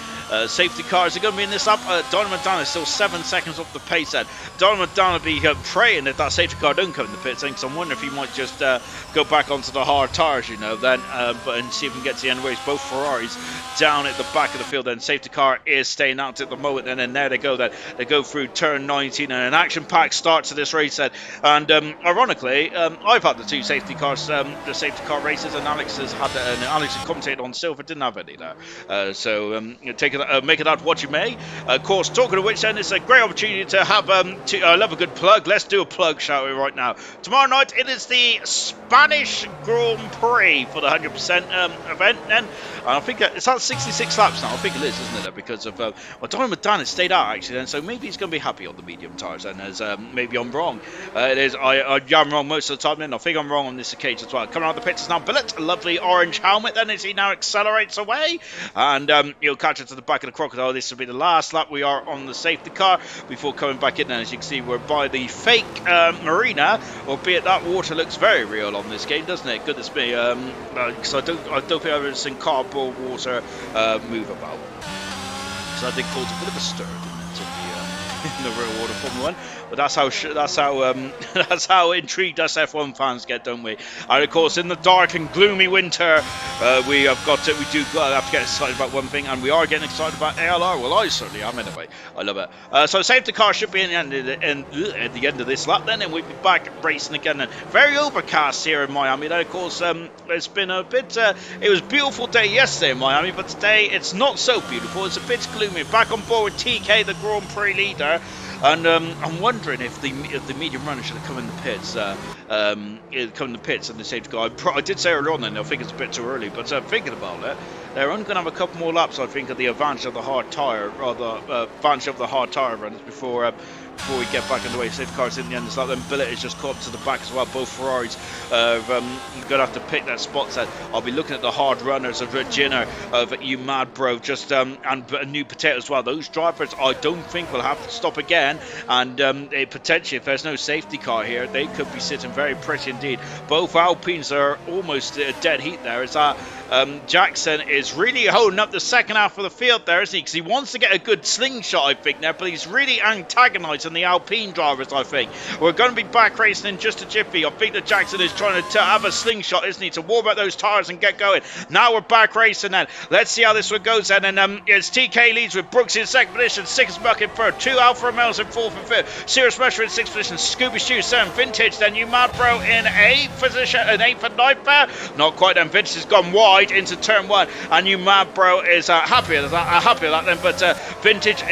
Safety cars are going to be in this up. Donald McDonough is still 7 seconds off the pace then. Donald McDonough will be praying that that safety car don't come in the pits, because I'm wondering if he might just go back onto the hard tires, you know, then, and see if we can get to the end race. Both Ferraris down at the back of the field then. Safety car is staying out at the moment, and then there they go then. They go through turn 19 and an action-packed start to this race then. And ironically, I've had the two safety cars, the safety car races, and Alex has had and Alex has commentated on Silver, didn't have any there. So make it out what you may. Of course, talking of which, then it's a great opportunity to have I love a good plug. Let's do a plug, shall we, right now. Tomorrow night it is the Spanish Grand Prix for the 100% event. Then I think it's at 66 laps now. I think it is, isn't it? Because of Donald McDonough stayed out actually, then, so maybe he's going to be happy on the medium tires. And as maybe I'm wrong. It is. I'm wrong most of the time. Then I think I'm wrong on this occasion as well. Coming out of the pits is now Billet, a lovely orange helmet. Then as he now accelerates away, and he'll catch it to the back of the Crocodile. This will be the last lap. We are on the safety car before coming back in. And as you can see, we're by the fake marina, albeit that water looks very real on this game, doesn't it? Goodness me, because I don't think I've ever seen cardboard water move about. So I think caused a bit of a stir, didn't it, in the real water Formula 1. But that's how intrigued us F1 fans get, don't we? And of course, in the dark and gloomy winter, we do have to get excited about one thing, and we are getting excited about ALR. Well, I certainly am anyway. I love it. So safety car should be at the end of this lap then, and we'll be back racing again. And very overcast here in Miami. Then of course, it's been a bit. It was a beautiful day yesterday in Miami, but today it's not so beautiful. It's a bit gloomy. Back on board with TK, the Grand Prix leader. And I'm wondering if the medium runner should have come in the pits, and the safety car. I did say earlier on, then I think it's a bit too early, but thinking about it, they're only going to have a couple more laps, I think, of the advantage of the hard tire, or the advantage of the hard tire runners before we get back underway. Safety cars in the end of this lap. Then Billet is just caught to the back as well. Both Ferraris going to have to pick their spots. I'll be looking at the hard runners of Regina, of You Mad Bro, just and a New Potato as well. Those drivers I don't think will have to stop again, and potentially, if there's no safety car here, they could be sitting very pretty indeed. Both Alpines are almost dead heat there. Is that Jackson is really holding up the second half of the field there, isn't he? Because he wants to get a good slingshot, I think, there, but he's really antagonising the Alpine drivers, I think. We're going to be back racing in just a jiffy. I think that Jackson is trying to have a slingshot, isn't he, to warm up those tyres and get going. Now we're back racing then. Let's see how this one goes then. And it's TK leads with Brooks in second position, Six Buck in third, 2 Alfa Romeos in fourth and fifth, Serious Mushroom in sixth position, Scooby Stew 7th, Vintage, then You Mad Bro in 8th position, an 8th and 9th there. Not quite then. Vintage has gone wide into turn 1, and You Mad Bro is happy with that then, but Vintage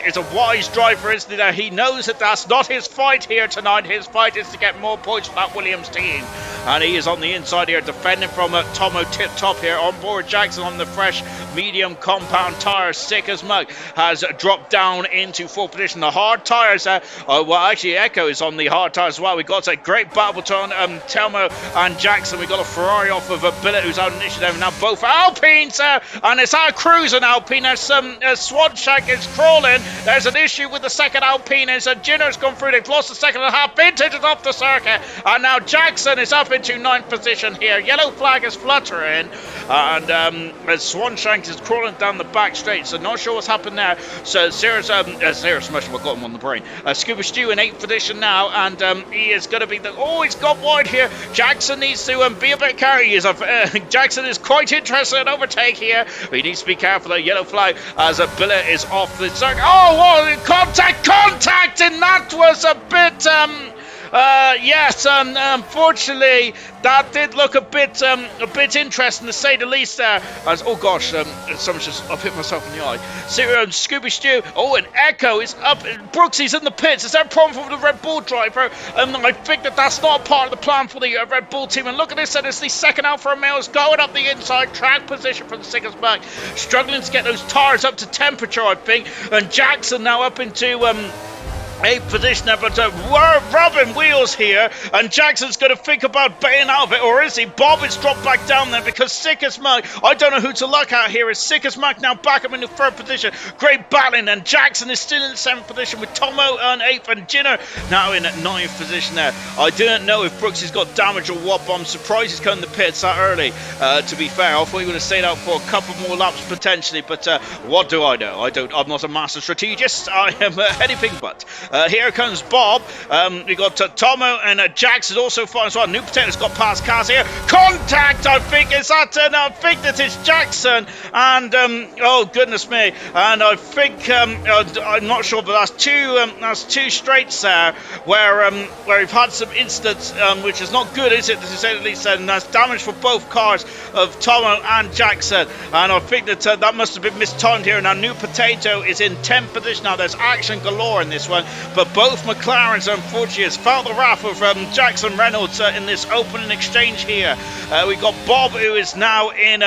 is a wise driver, isn't he? He knows that that's not his fight here tonight. His fight is to get more points for that Williams team, and he is on the inside here defending from Tomo Tip Top here on board. Jackson on the fresh medium compound tyre. Sick as Mug has dropped down into fourth position. The hard tyres well, actually Echo is on the hard tyres as well. We got a great battle between Telmo and Jackson. We got a Ferrari off of a Billet who's on initiative. Now both Alpines and it's our cruising Alpine. There's some Swanshank is crawling. There's an issue with the second Alpine as Ginner's gone through. They've lost the second and a half. Vintage is off the circuit, and now Jackson is up into 9th position here. Yellow flag is fluttering, and Swanshank is crawling down the back straight, so not sure what's happened there. So Serious Mushroom, I've got him on the brain. Scuba Stew in 8th position now, and he is going to be he's got wide here. Jackson needs to be a bit careful. Jackson is quite interested in overtake here, but he needs to be careful. The yellow flag as a Billet is off the circuit. Oh, well, contact, and that was a bit Yes, and unfortunately, that did look a bit interesting to say the least. There, as oh gosh, someone's just I've hit myself in the eye. Scooby Stew. Oh, and Echo is up. Brooksy's in the pits. Is there a problem for the Red Bull driver? I think that's not part of the plan for the Red Bull team. And look at this, and it's the second Alfa Romeo's going up the inside track position from the Sickers back, struggling to get those tires up to temperature, I think. And Jackson now up into 8th position there, but we're rubbing wheels here, and Jackson's going to think about bailing out of it, or is he? Bob is dropped back down there because Sick as Muck, I don't know who to look at here. Is Sick as Muck now back up in the 3rd position? Great battling, and Jackson is still in the 7th position with Tomo on 8th and Jinner now in 9th position there. I don't know if Brooks has got damage or what, but I'm surprised he's coming to the pits that early. To be fair, I thought he would have stayed out for a couple more laps potentially, but what do I know? I'm not a master strategist. I am anything but. Here comes Bob. We got Tomo and Jackson also fine as well. New Potato's got past cars here. Contact, I think. Is that? I think that it's Jackson. And oh goodness me. And I think I'm not sure, but that's two straights there where we've had some incidents, which is not good, is it? To say the least. And that's damage for both cars of Tomo and Jackson. And I think that that must have been mistimed here. Now New Potato is in 10th position. Now there's action galore in this one, but both McLarens, unfortunately, has felt the wrath of Jackson Reynolds in this opening exchange here. We got Bob, who is now in.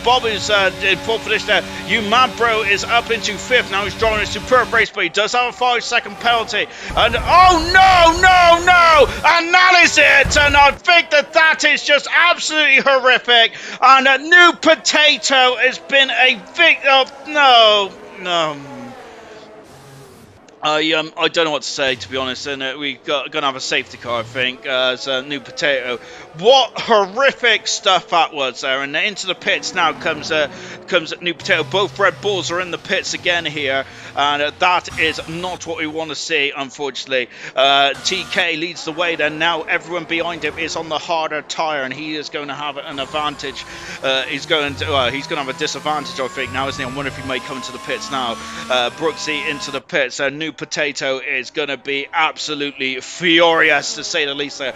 Bob is in 4th position there. Mabro is up into 5th. Now he's drawing a superb race, but he does have a 5-second penalty. And oh no! And that is it. And I think that is just absolutely horrific. And a New Potato has been a victim. No. I don't know what to say, to be honest, and we're going to have a safety car, I think, as a New Potato. What horrific stuff that was there, and into the pits now comes New Potato. Both Red Bulls are in the pits again here, and that is not what we want to see, unfortunately. TK leads the way, then now everyone behind him is on the harder tyre, and he is going to have an advantage. He's going to have a disadvantage, I think, now, isn't he? I wonder if he may come to the pits now. Brooksy into the pits, and New Potato is going to be absolutely furious, to say the least there.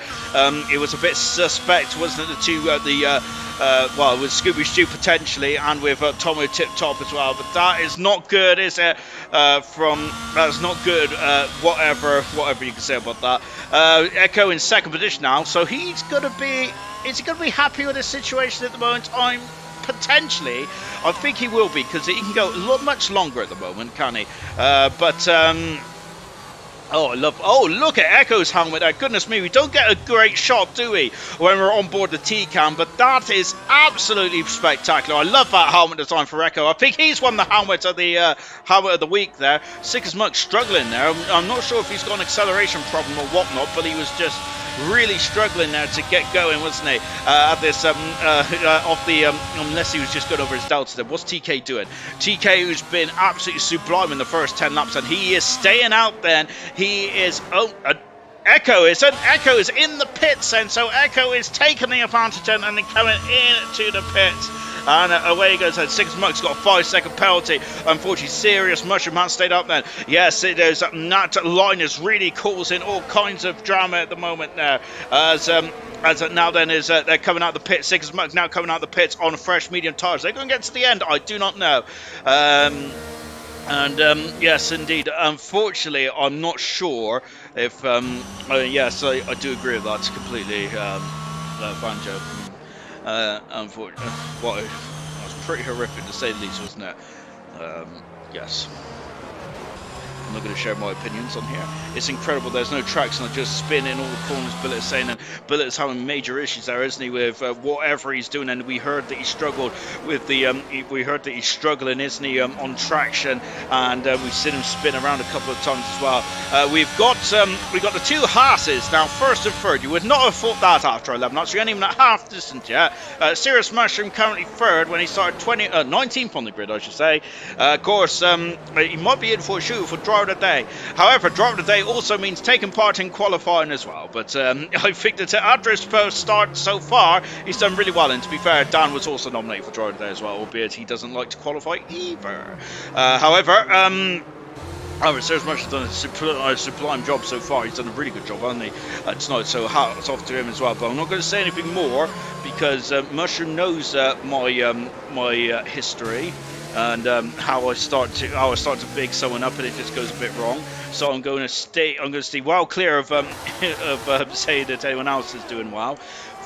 It was a bit suspect, wasn't it, the two, well, with Scooby Stew potentially, and with Tomo Tip Top as well, but that is not good, is it? That's not good, whatever you can say about that. Echo in 2nd position now, so is he going to be happy with this situation at the moment? Potentially, I think he will be, because he can go much longer at the moment, can he? Look at Echo's helmet there. Goodness me, we don't get a great shot, do we, when we're on board the T-Cam, but that is absolutely spectacular. I love that helmet design for Echo. I think he's won the helmet of the week there. Sick as Muck struggling there. I'm not sure if he's got an acceleration problem or whatnot, but he was just really struggling there to get going, wasn't he? At this unless he was just going over his delta there. What's TK doing? TK, who's been absolutely sublime in the first 10 laps, and he is staying out then. He is Echo is in the pits, and so Echo is taking the advantage and coming into the pits. And away he goes. And Six Muck's got a 5-second penalty. Unfortunately, serious Mushroom Man stayed up then. Yes, it is. That line is really causing all kinds of drama at the moment there. As now then is they're coming out the pit. Six Muck's now coming out the pits on fresh medium tyres. They're going to get to the end. I do not know. Yes, indeed. Unfortunately, I'm not sure if. Yes, I do agree with that completely, Banjo. Unfortunately, that was pretty horrific to say the least, wasn't it? Yes. I'm not going to share my opinions on here. It's incredible. There's no tracks, and I just spin in all the corners. Billet is saying, and Billet is having major issues there, isn't he, with whatever he's doing? And we heard that he struggled with the. We heard that he's struggling, isn't he, on traction? And we've seen him spin around a couple of times as well. We've got the two Haases now, first and third. You would not have thought that after 11 laps. You're not even at half distance yet. Serious Mushroom currently third when he started 19th on the grid, I should say. Of course, he might be in for a shoot for driver of the day. However, driver of the day also means taking part in qualifying as well. But I think that Adri's first start so far, he's done really well. And to be fair, Dan was also nominated for driver of the day as well, albeit he doesn't like to qualify either. However, However, Serious Mush has done a sublime job so far. He's done a really good job, hasn't he, tonight? So hats off to him as well. But I'm not going to say anything more because Mushroom knows my history and how I start to big someone up, and it just goes a bit wrong. So I'm going to stay well clear of saying that anyone else is doing well.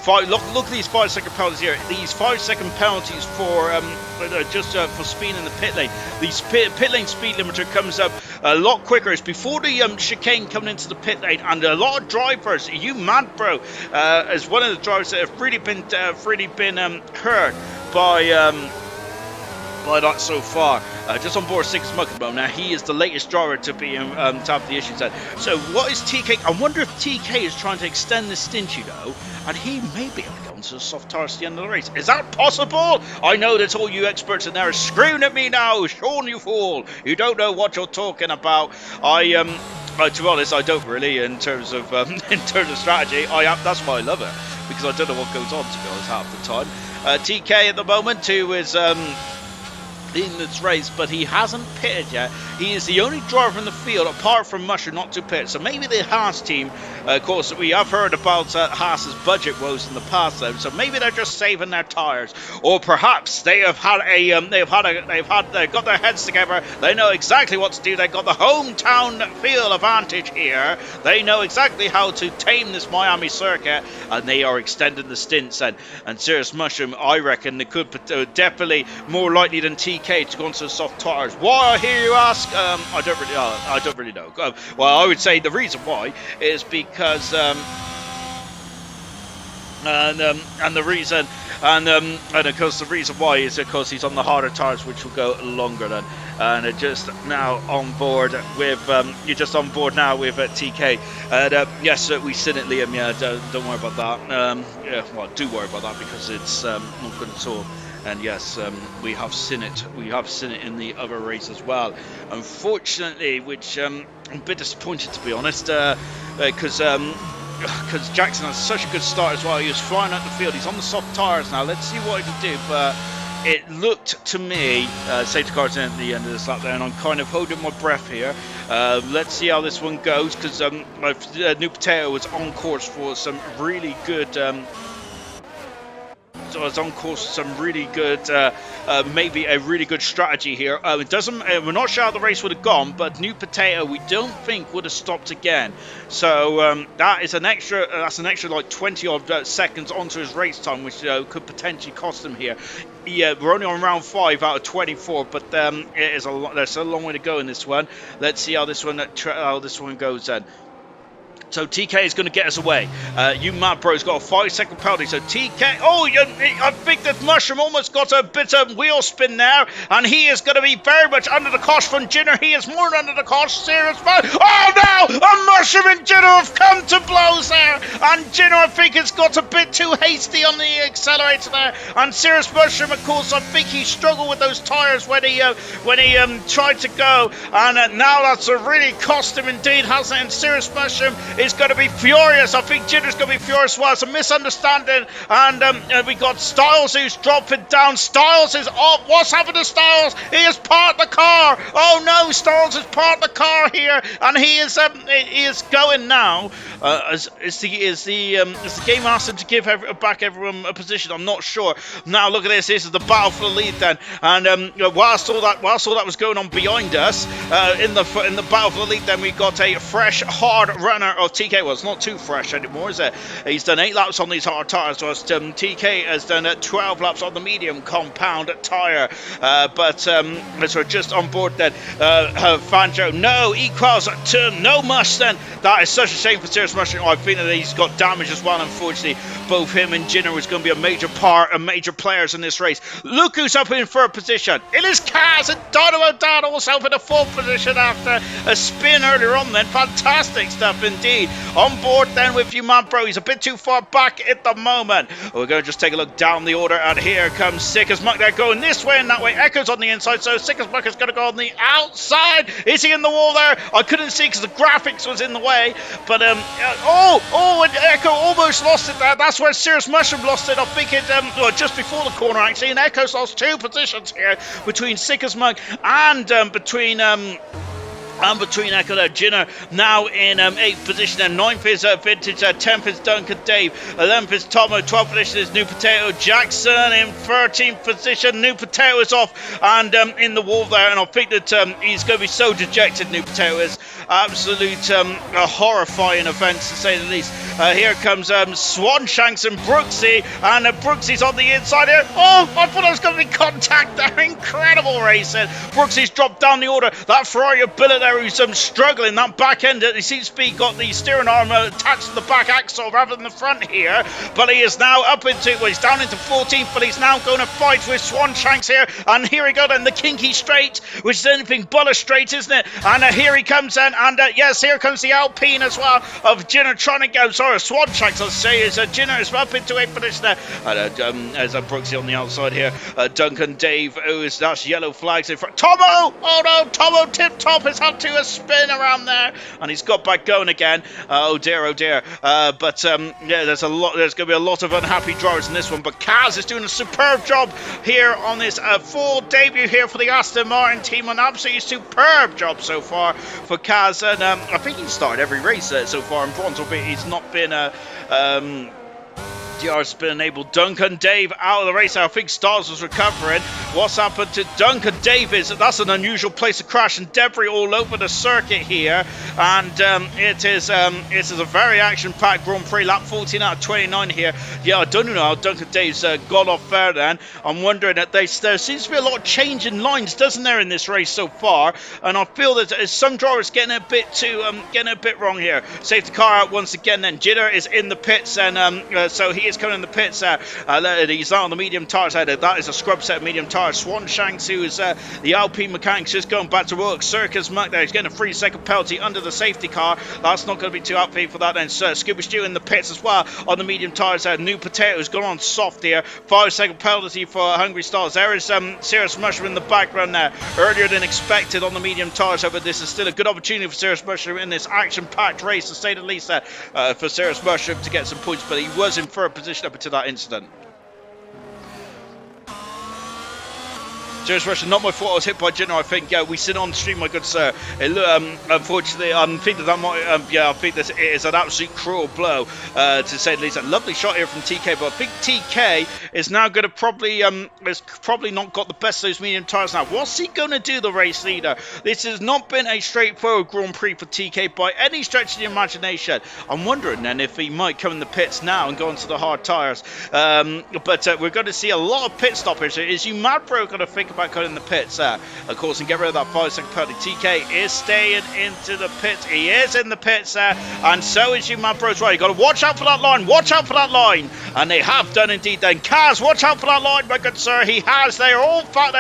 Look at these 5-second penalties here. These 5-second penalties for for speed in the pit lane. The pit lane speed limiter comes up a lot quicker. It's before the chicane coming into the pit lane, and a lot of drivers, you mad bro, as one of the drivers that have really been hurt by that so far. Just on board Six Muck at the moment. Now he is the latest driver to be to have the issues then. So what is TK? I wonder if TK is trying to extend the stint, you know, and he may be able to go into the soft tires at the end of the race. Is that possible? I know that all you experts in there are screaming at me now. Sean, you fool! You don't know what you're talking about. To be honest, I don't really. In terms of strategy, that's why I love it, because I don't know what goes on, to be honest, half the time. TK at the moment, who is in this race, but he hasn't pitted yet. He is the only driver in the field, apart from Musher, not to pit. So maybe the Haas team, of course, we have heard about Haas's budget woes in the past, though. So maybe they're just saving their tires, or perhaps they have had they've got their heads together. They know exactly what to do. They've got the hometown field advantage here. They know exactly how to tame this Miami circuit, and they are extending the stints. And Serious Mushroom, I reckon, they could definitely more likely than TK to go onto the soft tires. Why, I hear you ask? I don't really know. Well, I would say the reason why is because and of course the reason why is because he's on the harder tires, which will go longer than. And just now on board with you're just on board now with TK. And yes, we've seen it, Liam. Yeah, don't worry about that. Yeah, well, do worry about that because it's not good at all. And yes, we have seen it. We have seen it in the other race as well. Unfortunately, which I'm a bit disappointed, to be honest, because Jackson has such a good start as well. He was flying out the field. He's on the soft tires now. Let's see what he can do. But it looked to me, safety cars in at the end of this lap there, and I'm kind of holding my breath here. Let's see how this one goes, because my new potato was on course for some really good. So it's on course for some really good, maybe a really good strategy here. It doesn't. We're not sure how the race would have gone, but New Potato, we don't think would have stopped again. So that is an extra. That's an extra like 20 odd seconds onto his race time, which could potentially cost him here. Yeah, we're only on round 5 out of 24, but it is a lot. There's a long way to go in this one. Let's see how this one goes then. So TK is going to get us away. You mad bro's got a 5-second penalty. So TK, I think that Mushroom almost got a bit of wheel spin there, and he is going to be very much under the cosh from Jinner. He is more under the cosh. Serious man. Oh no! A Mushroom and Jinner have come to blows there, and Jinner, I think, has got a bit too hasty on the accelerator there. And Serious Mushroom, of course, I think he struggled with those tires when he tried to go, and now that's really cost him indeed, hasn't it? And Serious Mushroom is going to be furious. I think Jinner's going to be furious as well. It's a misunderstanding, and we got Styles who's dropping down. Styles is off. What's happened to Styles? He has parked the car. Oh no, Styles has parked the car here, and he is going now. Is the game asking to give back everyone a position? I'm not sure. Now look at this. This is the battle for the lead then, and whilst all that was going on behind us, in the battle for the lead, then we got a fresh hard runner of TK. Well, it's not too fresh anymore, is it? He's done 8 laps on these hard tyres, whilst TK has done 12 laps on the medium compound tyre. But we're just on board then. Fanjo, no equals to no must then. That is such a shame for Serious Mushroom. I think that he's got damage as well, unfortunately. Both him and Jinner is going to be a major players in this race. Luku's up in 3rd position. It is Kaz and Dynamo Dan also up in a 4th position after a spin earlier on then. Fantastic stuff indeed. On board then with you, man, bro. He's a bit too far back at the moment. We're going to just take a look down the order, and here comes Sick as Muck. They're going this way and that way. Echo's on the inside, so Sick as Muck is going to go on the outside. Is he in the wall there? I couldn't see because the graphics was in the way. But and Echo almost lost it there. That's where Serious Mushroom lost it. I think it just before the corner actually. And Echo's lost 2 positions here between Sick as Muck and between And between Echo and Jinner now in 8th position, and 9th is Vintage, 10th is Duncan Dave, 11th is Tomo, 12th position is New Potato Jackson in 13th position. New Potato is off and in the wall there, and I think that he's going to be so dejected. New Potato is absolute a horrifying event to say the least. Here comes Swanshanks and Brooksy, and Brooksy's on the inside here. Oh, I thought I was going to be contact there. Incredible racing. Brooksy's dropped down the order. That Ferrari Billet there who's struggling. That back end, he seems to be got the steering arm attached to the back axle rather than the front here. But he is now up into, well, he's down into 14th, but he's now going to fight with Swanshanks here. And here we go then, the Kinky Straight, which is anything but a straight, isn't it? And here he comes then, and yes, here comes the Alpine as well of Jinner trying to go, sorry, Swanshanks, I'll say, is Jinner is up into 8th position there. And as Brooksy on the outside here, Duncan Dave, that's yellow flags in front. Tomo! Oh no, Tomo tip top has had to a spin around there, and he's got back going again. Oh dear, oh dear. But yeah, there's going to be a lot of unhappy drivers in this one, but Kaz is doing a superb job here on this full debut here for the Aston Martin team. An absolutely superb job so far for Kaz, and I think he's started every race so far in bronze, albeit he's not been DR's been enabled. Duncan Dave out of the race. I think Stars was recovering. What's happened to Duncan Davis? That's an unusual place to crash, and debris all over the circuit here. And it is a very action-packed Grand Prix. Lap 14 out of 29 here. Yeah, I don't know how Duncan Dave's got off there then. I'm wondering that there seems to be a lot of change in lines, doesn't there, in this race so far? And I feel that some drivers getting a bit wrong here. Safety car out once again then. Jinner is in the pits, and so he is coming in the pits. He's not on the medium tires. That is a scrub set of medium tires. Swanshanks, who is the Alpine mechanics, just going back to work. Circus Muck there, he's getting a 3-second penalty under the safety car. That's not going to be too happy for that then. Scuba Stew in the pits as well on the medium tires. New Potato's gone on soft here. 5-second penalty for Hungry Stars. There is Serious Mushroom in the background there, earlier than expected on the medium tires. But this is still a good opportunity for Serious Mushroom in this action-packed race, to say the least, for Serious Mushroom to get some points. But he was in third position up until that incident. Serious Russian, not my fault. I was hit by Jinner. I think we sit on stream, my good sir. Unfortunately, I think that might. I think that it is an absolute cruel blow, to say the least. A lovely shot here from TK, but I think TK is now going to has probably not got the best of those medium tires now. What's he going to do, the race leader? This has not been a straightforward Grand Prix for TK by any stretch of the imagination. I'm wondering then if he might come in the pits now and go onto the hard tires. But we're going to see a lot of pit stoppers. Is you mad, bro? Going to think about going in the pits, of course, and get rid of that 5-second penalty. TK is staying into the pits. He is in the pits, and so is you, man, bros. Right, you got to watch out for that line. Watch out for that line, and they have done indeed. Then Kaz, watch out for that line, my good sir. He has. They've all found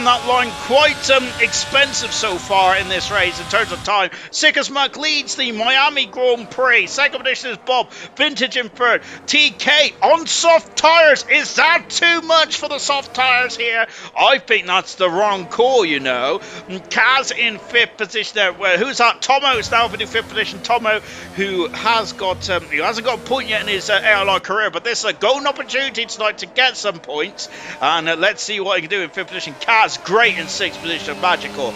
that line quite expensive so far in this race in terms of time. Sickers Muck leads the Miami Grand Prix. Second position is Bob. Vintage in third. TK on soft tires. Is that too much for the soft tires here? I think that's the wrong call, you know. Kaz in 5th position there. Well, who's that? Tomo is now in 5th position. Tomo, who hasn't got a point yet in his ALR career, but this is a golden opportunity tonight to get some points, and let's see what he can do in 5th position. Kaz, great in 6th position, magical.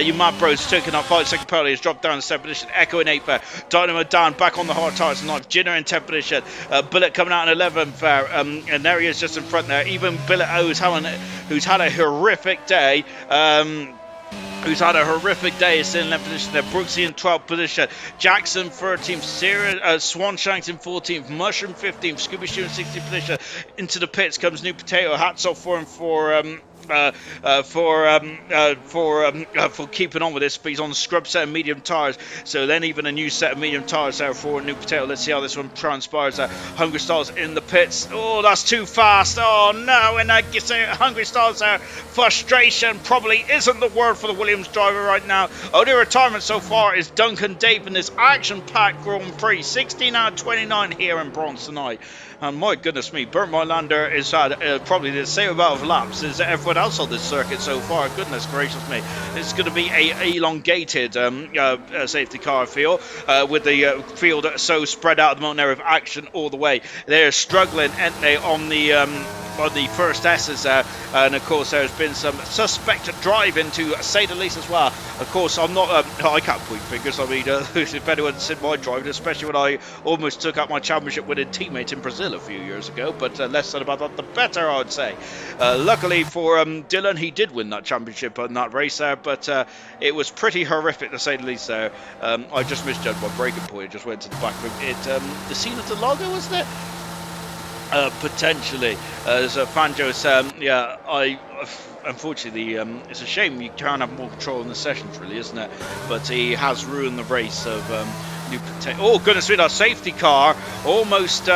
You mad bros taking up 5-second penalty, has dropped down to 7th position. Echo in 8th, Dynamo down, back on the hard tires and 9th. Jinner in 10th position, Billet coming out in 11th there, and there he is just in front there. Even Billet who's had a horrific day. Who's had a horrific day, is in 11th position there. Brooksy in 12th position. Jackson 13th. Swanshanks in 14th. Mushroom 15th. Scooby Stew in 16th position. Into the pits comes New Potato. Hats off for him for keeping on with this, but he's on the scrub set of medium tires, so then even a new set of medium tires there for New Potato. Let's see how this one transpires. Hungry Stars in the pits. Oh, that's too fast. Oh no, and that gets Hungry Stars there. Frustration probably isn't the word for the Williams driver right now. Only retirement so far is Duncan Dave in this action-packed Grand Prix. 16 out of 29 here in bronze tonight. And my goodness me, Bernd Mailander has had probably the same amount of laps as everyone else on this circuit so far. Goodness gracious me. It's going to be a elongated safety car, I feel, with the field so spread out at the moment there with action all the way. They're struggling, aren't they, on on the first S's there, and of course there's been some suspect driving to say the least as well. Of course, I'm not, I can't point fingers. I mean, if anyone's seen my driving, especially when I almost took out my championship winning teammate in Brazil a few years ago, but less said about that, the better, I'd say. Luckily for Dylan, he did win that championship on that race there, but it was pretty horrific to say the least there. I just misjudged my braking point. It just went to the back of it. The scene of the logo, wasn't it? Potentially, as Fanjo's, yeah, unfortunately, it's a shame you can't have more control in the sessions, really, isn't it? But he has ruined the race of New Potato. Oh goodness me, that safety car almost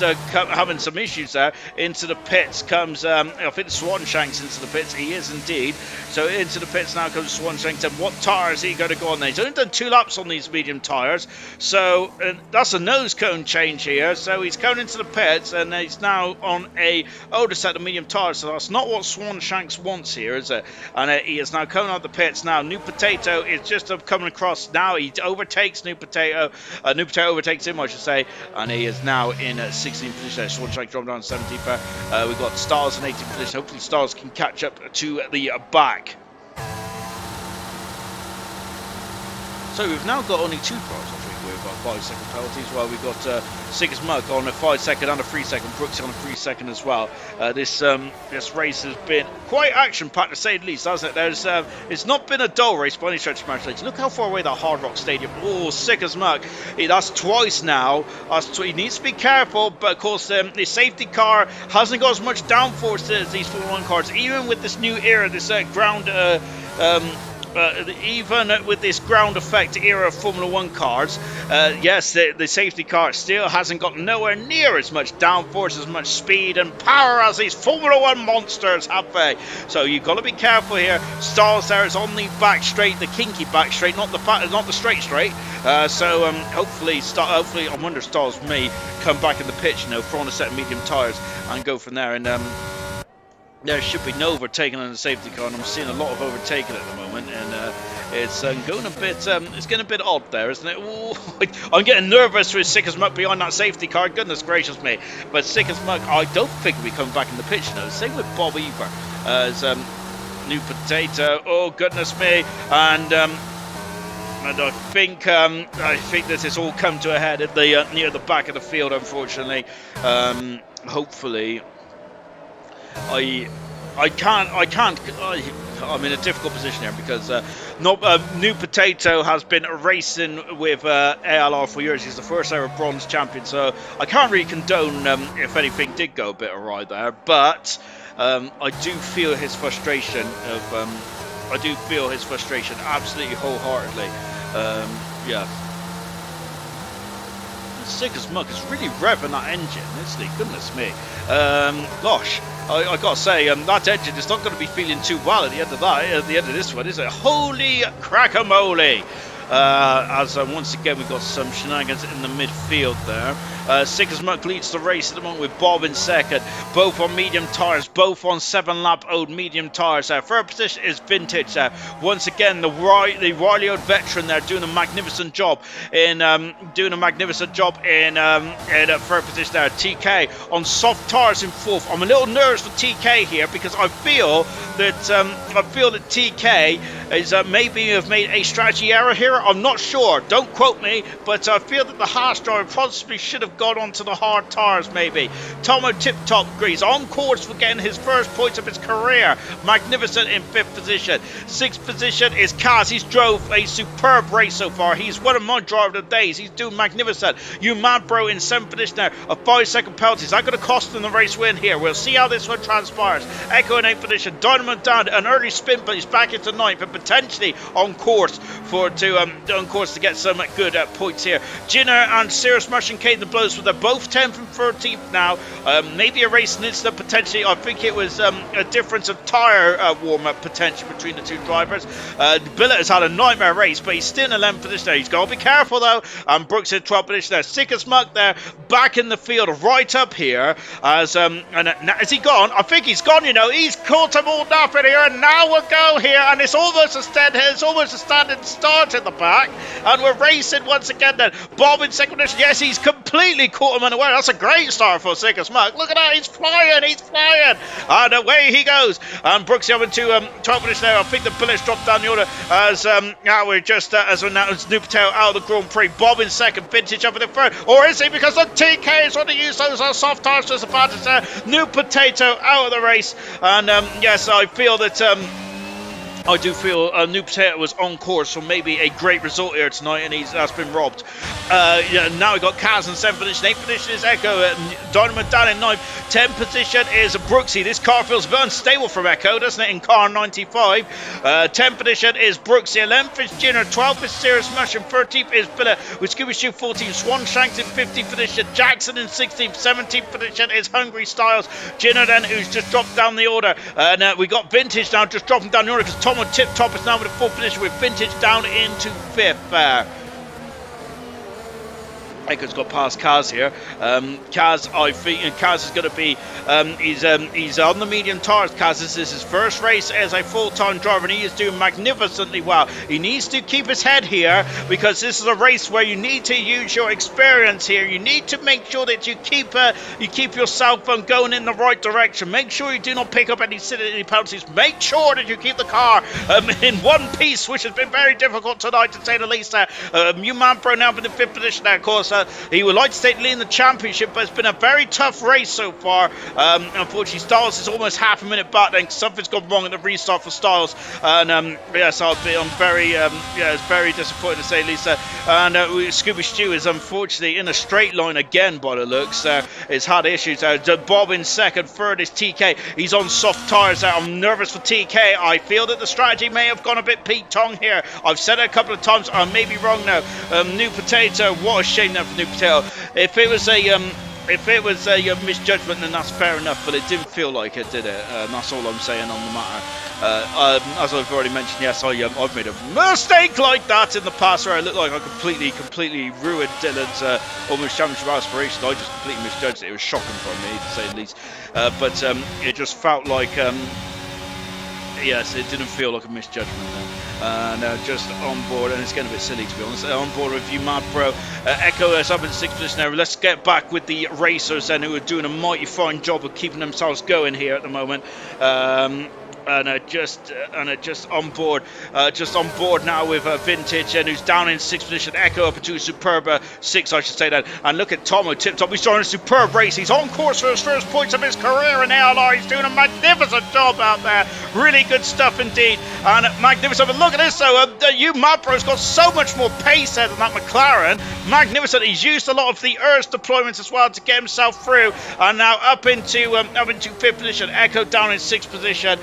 having some issues there. Into the pits comes, I think Swanshanks into the pits. He is indeed. So into the pits now comes Swanshanks. And what tyres are he going to go on there? He's only done 2 laps on these medium tyres. So that's a nose cone change here. So he's going into the pits and he's now on a older set of medium tyres. So that's not what Swanshanks wants here, is it? And he is now coming out the pits now. New Potato is just coming across now. He overtakes New Potato. New Potato overtakes him, I should say. And he is now in 16th position there. Swanshank dropped down 17th there. We've got Stars in 18th position. Hopefully Stars can catch up to the back. So we've now got only 2 cars, I think, with 5-second penalties. Well, we've got Siggs Muck on a 5-second and a 3-second. Brooks on a 3-second as well. This race has been quite action-packed, to say the least, hasn't it? It's not been a dull race by any stretch of imagination. Look how far away that Hard Rock Stadium. Oh, Siggs Muck. That's twice now. He needs to be careful, but of course, the safety car hasn't got as much downforce as these Formula 1 cars, even with this new era, this ground. Even with this ground effect era of Formula 1 cars, yes, the safety car still hasn't got nowhere near as much downforce, as much speed and power as these Formula 1 monsters have they. So you've got to be careful here. Stars there is on the back straight, the kinky back straight, not the straight. So hopefully I wonder if Stars may come back in the pitch, throw on a set of medium tyres and go from there. And there should be no overtaking on the safety car, and I'm seeing a lot of overtaking at the moment, and it's going a bit odd there, isn't it? Ooh, I'm getting nervous with Siggs Muck behind that safety car. Goodness gracious me! But Siggs Muck, I don't think we come back in the pitch now. Same with Bob Eber as New Potato. Oh goodness me! And I think this has all come to a head at the near the back of the field, unfortunately. Hopefully. I'm in a difficult position here because New Potato has been racing with ALR for years. He's the first ever bronze champion, so I can't really condone if anything did go a bit awry there. But I do feel his frustration absolutely wholeheartedly. Yeah. Siggs Muck is really revving that engine, isn't he? Goodness me. Gosh, I gotta say, that engine is not going to be feeling too well at the end of this one, is it? Holy crack-a-moly! As once again we've got some shenanigans in the midfield there. Siggs Muck leads the race at the moment with Bob in second, both on medium tyres, both on 7-lap old medium tyres. Third position is Vintage. Once again, the wily old veteran there doing a magnificent job in third position there. TK on soft tyres in fourth. I'm a little nervous for TK here because I feel that TK is maybe have made a strategy error here. I'm not sure. Don't quote me, but I feel that the Haas driver possibly should have got onto the hard tyres maybe. Tomo Tip Top agrees. On course for getting his first points of his career. Magnificent in 5th position. 6th position is Kaz. He's drove a superb race so far. He's one of my driver of the days. He's doing magnificent. You mad bro in 7th position there. A 5-second penalty. Is that going to cost him the race win here? We'll see how this one transpires. Echo in 8th position. Dynamo down an early spin, but he's back into 9th and potentially on course to get some good points here. Jinner and Cirrus Martian Kate the Blows, they're both 10th and 13th now. Maybe a racing incident potentially. I think it was a difference of tyre warm-up potential between the two drivers. Billet has had a nightmare race, but he's still in 11th position there. He's got to be careful though. And Brooks in 12th position there. Siggs Muck there, back in the field, right up here. Has he gone? I think he's gone. He's caught him all up in here, and now we'll go here, and it's almost a standing start at the back, and we're racing once again then. Bob in second position. Yes, he's completely caught him unaware. That's a great start for Sicker Smack. Look at that, he's flying, and away he goes. And Brooksy up into 12th position there. I think the bullets dropped down the order as now we're just as we're now New Potato out of the Grand Prix. Bob in second, Vintage up in the third, or is he, because the TK is on the use those soft tires to advantage there. New Potato out of the race, and yes, I feel that I do feel New Potato was on course for maybe a great result here tonight, and that's been robbed. Yeah, now we've got Kaz in 7th position, 8th position is Echo, Dynamo down in 9th, 10th position is Brooksy. This car feels a bit unstable from Echo, doesn't it, in car 95. 10th position is Brooksy, 11th is Junior, 12th is Serious Smash, and 13th is Billa with Scooby Shoe 14th, Swan Shanks in 15th position, Jackson in 16th, 17th position is Hungry Styles, Junior then, who's just dropped down the order, and we got Vintage now just dropping down the order because Tom on tip top is now with a 4th position with Vintage down into 5th. Echo's got past Kaz here. Kaz, I think, and Kaz is going to be, he's on the medium tires. Kaz, this is his first race as a full-time driver, and he is doing magnificently well. He needs to keep his head here because this is a race where you need to use your experience here. You need to make sure that you keep yourself going in the right direction. Make sure you do not pick up any silly penalties. Make sure that you keep the car in one piece, which has been very difficult tonight, to say the least. New Man Pro now in the 5th position there, of course. He would like to take the lead in the championship, but it's been a very tough race so far. Unfortunately, Styles is almost half a minute back. Then something's gone wrong at the restart for Styles, and yes, I'm very it's very disappointed to say the least. And Scooby Stew is unfortunately in a straight line again by the looks. It's had issues. Bob in second, third is TK. He's on soft tires. I'm nervous for TK. I feel that the strategy may have gone a bit Pete Tong here. I've said it a couple of times. I may be wrong now. New Potato, what a shame now for New Potato. If it was a misjudgment, then that's fair enough, but it didn't feel like it, did it? That's all I'm saying on the matter. As I've already mentioned, yes, I've made a mistake like that in the past where I looked like I completely ruined Dylan's almost championship aspirations. I just completely misjudged it. It was shocking for me, to say the least. But it just felt like yes, it didn't feel like a misjudgment then. Just on board, and it's getting a bit silly to be honest. On board with you, Mad Pro. Echo is up in 6th position now. Let's get back with the racers then, who are doing a mighty fine job of keeping themselves going here at the moment. Just on board now with Vintage, and who's down in 6th position. Echo up into a superb 6, I should say that. And look at Tomo tip top. He's starting a superb race. He's on course for his first points of his career in ALR. He's doing a magnificent job out there. Really good stuff indeed. And magnificent. But look at this though. You Madpro's got so much more pace there than that McLaren. Magnificent. He's used a lot of the Earth deployments as well to get himself through. And now up into 5th position. Echo down in 6th position.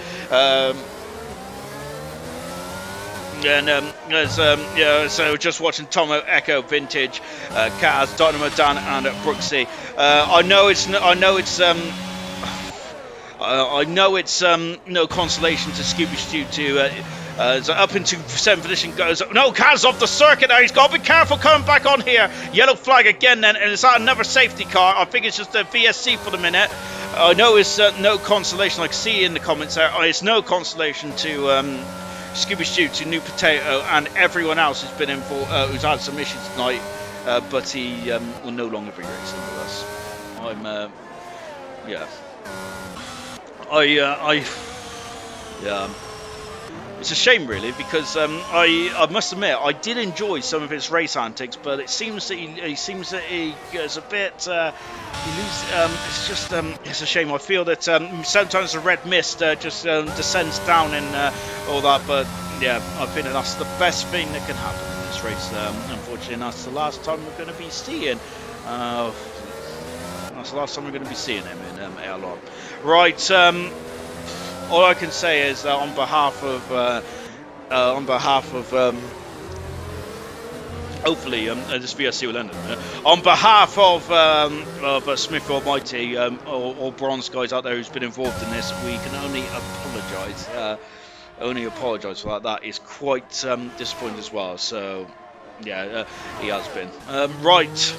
So just watching Tomo, Echo, Vintage, Kaz, Dynamo Dan, and Brooksy. I know it's no consolation to Scooby Stew to so up into 7th position goes. No, Kaz off the circuit there. He's got to be careful coming back on here. Yellow flag again then, and is that another safety car? I think it's just a VSC for the minute. I know it's no consolation. I can see in the comments there. It's no consolation to Scooby Stew, to New Potato, and everyone else who's been in for who's had some issues tonight. But he will no longer be racing with us. It's a shame, really, because I must admit I did enjoy some of his race antics, but it seems that he gets a bit. It's a shame. I feel that sometimes the red mist just descends down and all that, but yeah, I think that's the best thing that can happen in this race. Unfortunately, that's the last time we're going to be seeing. That's the last time we're going to be seeing him in ALR. Right. All I can say is on behalf of hopefully this VSC will end it. On behalf of Smith Almighty, all bronze guys out there who's been involved in this, we can only apologise for that. That is quite disappointing as well. So yeah, he has been right.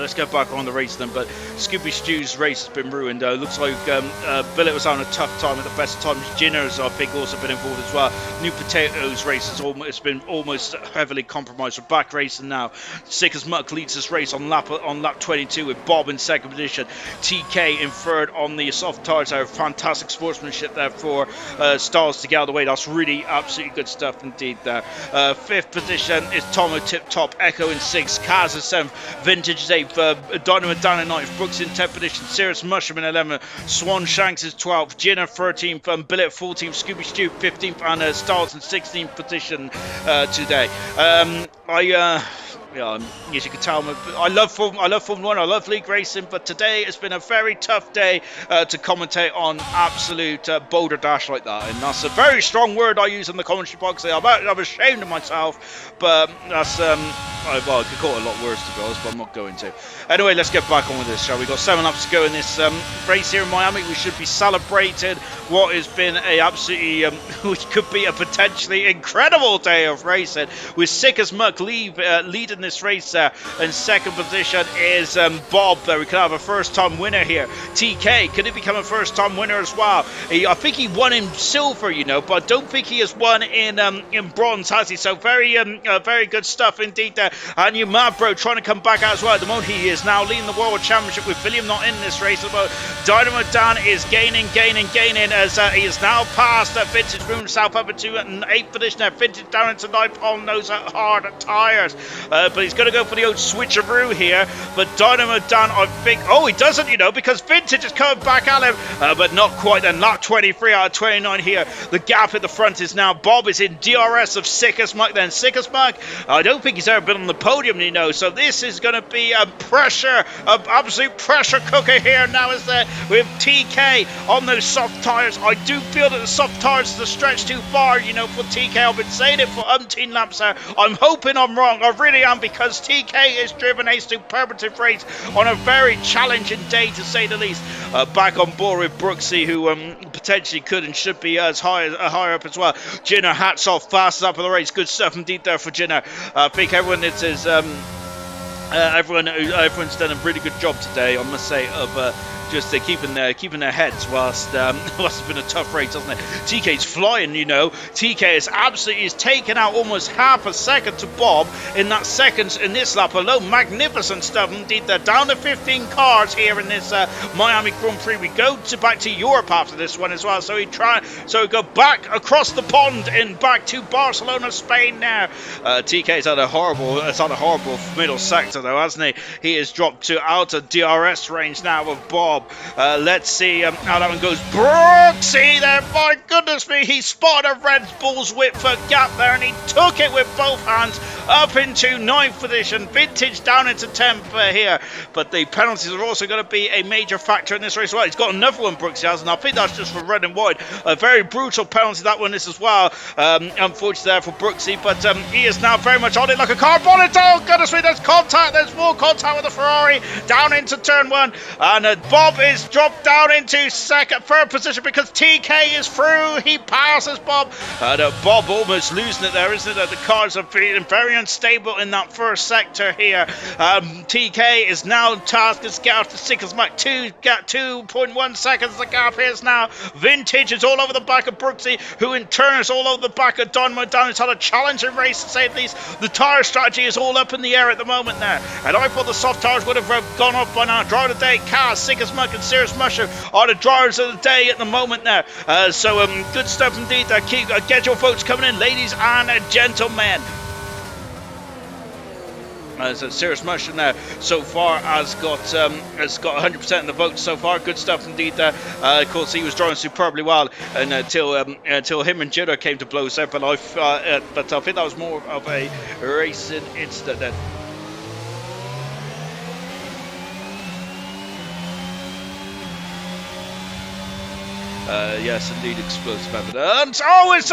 let's get back on the race then. But Scooby Stew's race has been ruined. Looks like Billet was having a tough time at the best of times. Ginner's, I think, also been involved as well. New Potatoes race has been almost heavily compromised. We're back racing now. Sick as Muck leads this race on lap 22 with Bob in second position. TK in third on the soft tires. Fantastic sportsmanship there for Styles to get out of the way. That's really absolutely good stuff indeed there. Fifth position is Tomo tip top. Echo in sixth. Kaz is seventh. Vintage is eighth. Dynamo Dan in ninth. Brooks in 10th position. Sirius Mushroom in 11th. Swan Shanks is 12th. Jinner 13th. Billet 14th. Scooby Stew 15th. And Styles in 16th position today. Yeah, as you can tell, I love Formula 1, I love league racing, but today it's been a very tough day to commentate on absolute boulder dash like that, and that's a very strong word I use in the commentary box. I'm ashamed of myself, but that's, well, I could call it a lot worse to be honest, but I'm not going to. Anyway, let's get back on with this, shall we? Got 7 laps to go in this race here in Miami. We should be celebrating what has been a absolutely, which could be a potentially incredible day of racing, with Sick as Muck leading this race. In second position is Bob there. We could have a first time winner here. TK, could he become a first time winner as well? I think he won in silver, you know, but I don't think he has won in bronze, has he? So very good stuff indeed there. And you mad bro trying to come back out as well. At the moment he is now leading the world championship with William not in this race. About Dynamo Dan is gaining as he is now past that Vintage moving himself up into 8th position there. Vintage down into 9th on those hard tires, but he's going to go for the old switcheroo here. But Dynamo Dan, I think, oh, he doesn't, you know, because Vintage is coming back at him, but not quite then. Lap 23 out of 29 here. The gap at the front is now Bob is in DRS of Sick as Muck then. Sick as Muck, I don't think he's ever been on the podium, you know, so this is going to be a absolute pressure cooker here now, is there, with TK on those soft tires. I do feel that the soft tires is a stretch too far, you know, for TK. I've been saying it for umpteen laps there. I'm hoping I'm wrong. I really am, because TK has driven a superlative race on a very challenging day, to say the least. Back on board with Brooksy, who potentially could and should be as higher up as well. Jinner, hats off, fastest up of the race. Good stuff indeed there for Jinner. I think everyone everyone's done a really good job today, I must say, of just keeping their heads whilst it's been a tough race, hasn't it? TK's flying, you know. TK is absolutely taken out almost half a second to Bob in that second in this lap alone. Magnificent stuff indeed. They're down to 15 cars here in this Miami Grand Prix. We go back to Europe after this one as well. So we go back across the pond and back to Barcelona, Spain now. TK's had a horrible middle sector though, hasn't he? He has dropped out of DRS range now of Bob. Let's see how that one goes. Brooksy there, my goodness me, he spotted a Red Bull's whip for gap there, and he took it with both hands up into 9th position. Vintage down into 10th here, but the penalties are also going to be a major factor in this race. Well, he's got another one, Brooksy has, and I think that's just for red and white. A very brutal penalty that one is as well, unfortunately there for Brooksy, but he is now very much on it like a car bonnet. Oh goodness me, there's contact, there's more contact with the Ferrari down into turn 1, and Bob is dropped down into third position because TK is through. He passes Bob, and Bob almost losing it there, isn't it? The cars are feeling very unstable in that first sector here. TK is now tasked to get out to Sick as Muck. 2.1 seconds the gap is now. Vintage is all over the back of Brooksy, who in turn is all over the back of Dynamo Dan. It's had a challenging race to say the least. The tyre strategy is all up in the air at the moment there, and I thought the soft tyres would have gone off by now. Driver of the day, Kaz, Sick as Muck and Sirius Mushroom are the drivers of the day at the moment there. So good stuff indeed. Get your votes coming in, ladies and gentlemen. So Sirius Mushroom there so far has got 100% of the votes so far. Good stuff indeed there. Of course, he was driving superbly well until him and Jidder came to blows there. But I think that was more of a racing incident then. Yes, indeed, explosive evidence. Oh, it's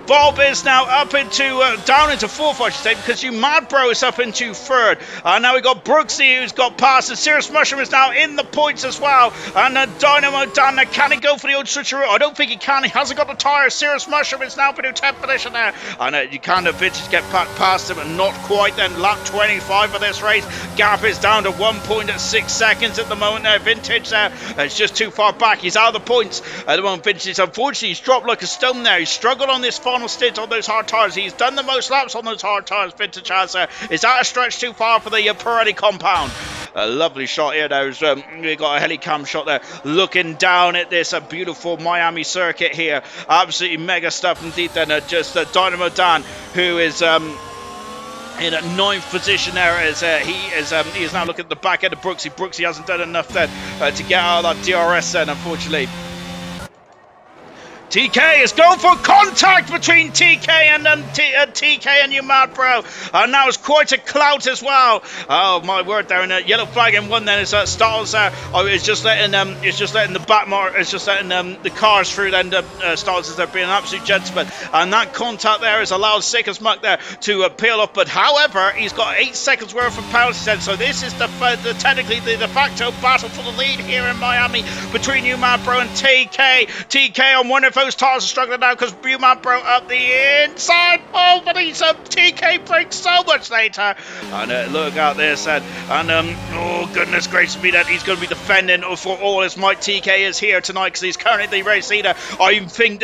Bob is now up into down into fourth, I should say, because you mad bro is up into third. Now we got Brooksy, who's got past, and Serious Mushroom is now in the points as well. And Dynamo Dan, can he go for the old switcheroo? I don't think he can. He hasn't got the tyre. Serious Mushroom is now in 10th position there. And you kind of vintage get past him, and not quite. Then lap 25 of this race. Gap is down to 1.6 seconds at the moment there. Vintage there. It's just too far back. He's out of the points at the moment. Vintage, unfortunately, he's dropped like a stone there. He's struggled on this final stint on those hard tyres. He's done the most laps on those hard tyres. Vintage has there. Is that a stretch too far for the Pirelli compound? A lovely shot here. There's we got a helicam shot there, looking down at this beautiful Miami circuit here. Absolutely mega stuff indeed. Then just Dynamo Dan, who is in a 9th position there, as he is now looking at the back end of Brooksy. Brooksy hasn't done enough then to get out of that DRS then, unfortunately. TK is going for contact between TK and TK and you mad bro, and now it's quite a clout as well. Oh my word, there in a yellow flag in one. Then is Styles there. Oh, it's just letting the back mark. It's just letting the cars through. Then Styles is there being an absolute gentleman, and that contact there has allowed Sick as Muck there to peel off. But however, he's got 8 seconds worth of penalties then. So this is technically the de facto battle for the lead here in Miami between you mad bro and TK. TK on one of those tires are struggling now because Beaumont broke up the inside. Oh, but he's TK breaks so much later. And look out there, said. And oh goodness gracious me, that he's going to be defending for all his might. TK is here tonight because he's currently the race leader. I think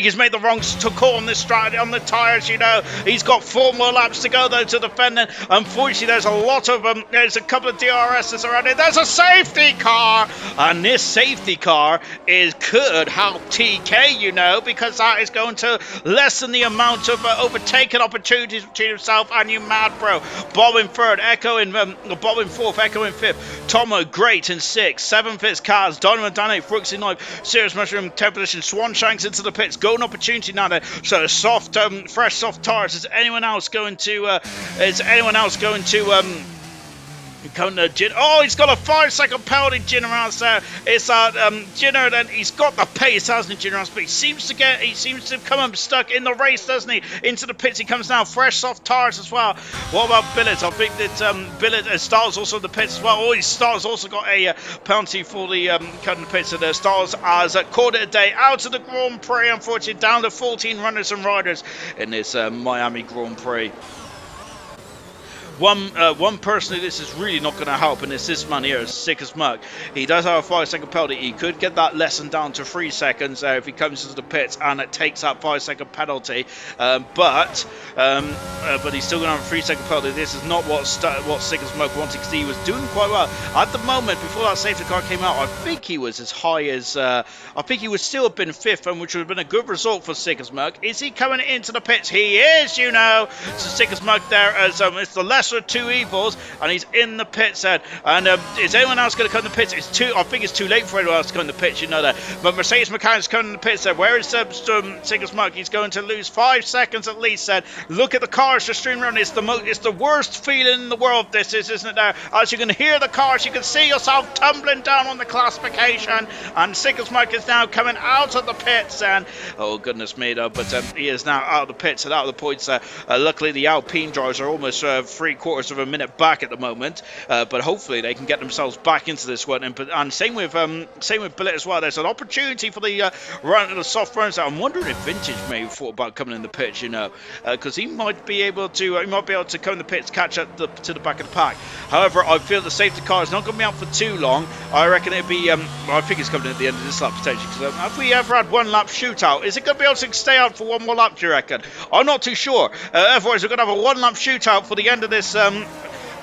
he's made the wrong call on this strategy on the tires. You know, he's got 4 more laps to go though to defend it. Unfortunately, there's a lot of there's a couple of DRSs around it. There's a safety car, and this safety car could help TK. You know, because that is going to lessen the amount of overtaking opportunities between himself and you mad bro. Bob in third, Echo in Bob in fourth, Echo in fifth, Tomo great in sixth, 7th is Kaz, Donovan Dan 8th, Brooks in 9th, Serious Mushroom 10th position, Swan Shanks into the pits, golden opportunity now there. So soft, fresh soft tires. Is anyone else going to Jin? Oh, he's got a 5-second penalty, Jinner Rouse there. It's Jinner, then he's got the pace, hasn't he, Jinner Rouse? But he seems to come unstuck in the race, doesn't he? Into the pits he comes now. Fresh soft tires as well. What about Billett? I think that Billett Styles also in the pits as well. Oh, Styles also got a penalty for the cutting the pits. So Styles has called it a day out of the Grand Prix, unfortunately, down to 14 runners and riders in this Miami Grand Prix. One person who this is really not going to help, and it's this man here, is Sick as Muck. He does have a 5-second penalty. He could get that lesson down to 3 seconds if he comes into the pits and it takes that 5-second penalty. But he's still going to have a 3-second penalty. This is not what Sick as Muck wanted, because he was doing quite well at the moment. Before that safety car came out, I think he was as high as I think he would still have been 5th, and which would have been a good result for Sick as Muck. Is he coming into the pits? He is, you know. So Sick as Muck there as it's the lesser of 2 evils, and he's in the pits then. And is anyone else going to come in the pits? I think it's too late for anyone else to come in the pits, you know that. But Mercedes Mechanic's coming in the pits there. Where is Sick as Muck? He's going to lose 5 seconds at least then. Look at the cars just streaming around. It's the worst feeling in the world, this is, isn't it there? As you can hear the cars, you can see yourself tumbling down on the classification, and Sick as Muck is now coming out of the pits, and oh goodness me though, but he is now out of the pits and out of the points. Luckily the Alpine drivers are almost 3/4 of a minute back at the moment, but hopefully they can get themselves back into this one. And same with Billet as well. There's an opportunity for the run of the soft runs. I'm wondering if Vintage may have thought about coming in the pits, you know, because he might be able to come in the pits, catch up to the back of the pack. However, I feel the safety car is not going to be out for too long. I reckon it'll be I think it's coming in at the end of this lap potentially, because have we ever had 1 lap shootout? Is it going to be able to stay out for 1 more lap, do you reckon? I'm not too sure. Otherwise we're going to have a 1 lap shootout for the end of this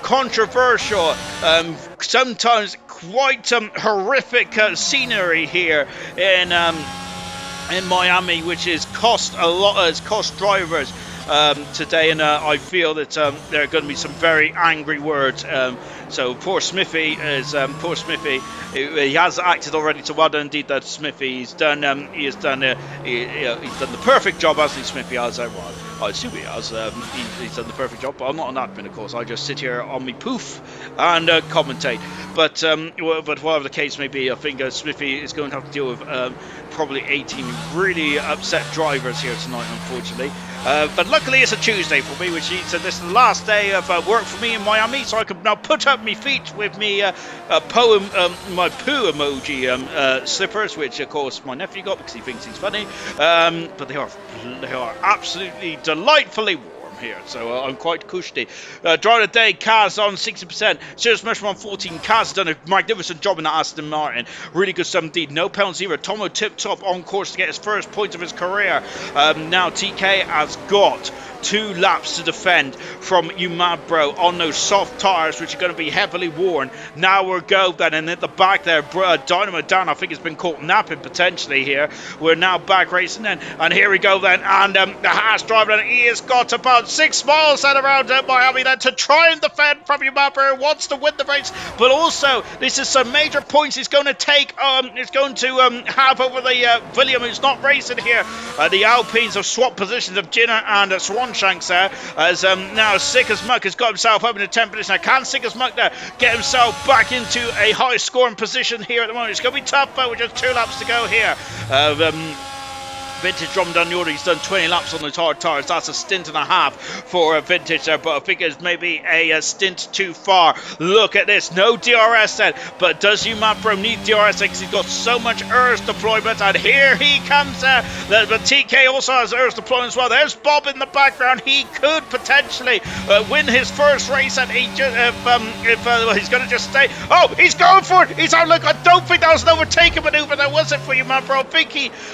controversial, sometimes quite horrific scenery here in Miami, which is cost drivers today, and I feel that there are going to be some very angry words. So poor Smithy he has acted already. So well done indeed, that Smithy. He's done the perfect job, hasn't he, Smithy? I assume he has. He's done the perfect job, but I'm not an admin, of course. I just sit here on me poof and commentate. But whatever the case may be, I think Smithy is going to have to deal with probably 18 really upset drivers here tonight, unfortunately. But luckily it's a Tuesday for me, which means that this is the last day of work for me in Miami, so I can now put up my feet with me my poo emoji slippers, which of course my nephew got because he thinks he's funny. But they are absolutely delightfully warm here, so I'm quite cushy. Driver of the day, Kaz on 60%, Serious Mushroom on 14. Kaz has done a magnificent job in that Aston Martin, really good stuff indeed. No penalty either. Tomo tip top on course to get his first point of his career. Now TK has got 2 laps to defend from Umabro on those soft tyres, which are going to be heavily worn. Now we're go then, and at the back there, Dynamo Dan, I think, has been caught napping potentially here. We're now back racing then, and here we go then, and the Haas driver, and he has got about 6 miles then around Miami then to try and defend from Umabro, who wants to win the race, but also this is some major points he's going to take, he's going to have over the William, who's not racing here. The Alpines have swapped positions of Jinner and Swan Shanks there, as now Sick as Muck has got himself up in the 10th position. Now can Sick as Muck there get himself back into a high scoring position here at the moment? It's going to be tough, but with just 2 laps to go here. Vintage Drum down the order, he's done 20 laps on those hard tyres. That's a stint and a half for Vintage there, but I think it's maybe a stint too far. Look at this, no DRS then, but does Umabro need DRS because he's got so much ERS deployment, and here he comes. But TK also has ERS deployment as well. There's Bob in the background. He could potentially win his first race, and he just, if he's going to just stay. Oh, he's going for it. He's out. Look, I don't think that was an overtaking maneuver. That wasn't for Umabro.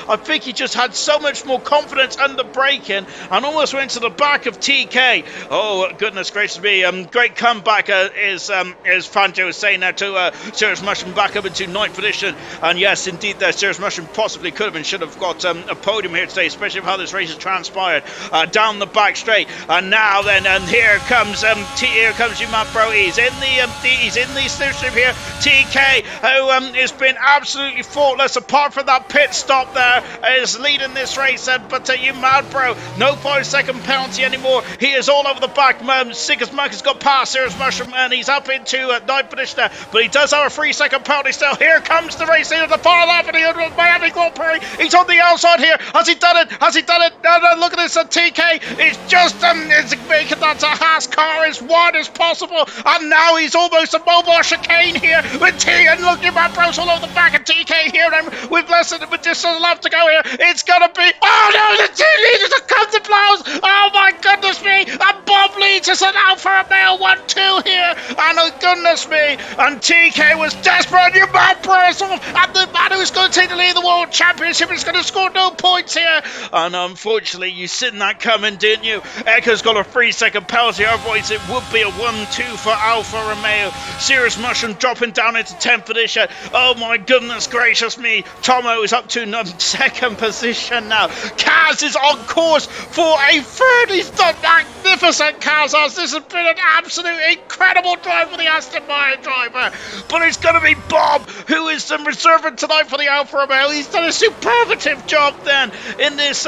I think he just had so much more confidence under braking and almost went to the back of TK. Oh, goodness gracious me. Great comeback is Fanjo was saying there to Serious Mushroom back up into 9th position. And yes, indeed, there Serious Mushroom possibly could have and should have got a podium here today, especially with how this race has transpired. Down the back straight. And now then, and here comes Umabro. He's in the slipstream here. TK, who has been absolutely faultless apart from that pit stop there, is leading this race, but Umabro, no 5-second penalty anymore. He is all over the back. Sick as Muck has got past Serious Mushroom, and he's up into 9th position there, but he does have a 3-second penalty still. Here comes the race here, the far left of the Miami Grand Prix. He's on the outside here. Has he done it? No, look at this. TK is just is making that Haas car as wide as possible, and now he's almost a mobile chicane here with T, and look, Umabro's all over the back of TK here, and with just a lap to go here. It's gonna be, oh no, the 2 leaders have come to blows. Oh my goodness me, and Bob leads us an Alfa Romeo 1-2 here, and oh goodness me, and TK was desperate, and Umabro's off, and the man who's going to take the lead of the World Championship is going to score no points here, and unfortunately you seen that coming, didn't you? Echo's got a 3-second penalty, otherwise it would be a 1-2 for Alfa Romeo. Serious Mushroom dropping down into 10th position. Oh my goodness gracious me, Tomo is up to 2nd position now. Kaz is on course for a 3rd. He's done magnificent, Kaz has. This has been an absolute incredible drive for the Aston Martin driver. But it's going to be Bob, who is the reserve tonight for the Alfa Romeo. He's done a superlative job then in this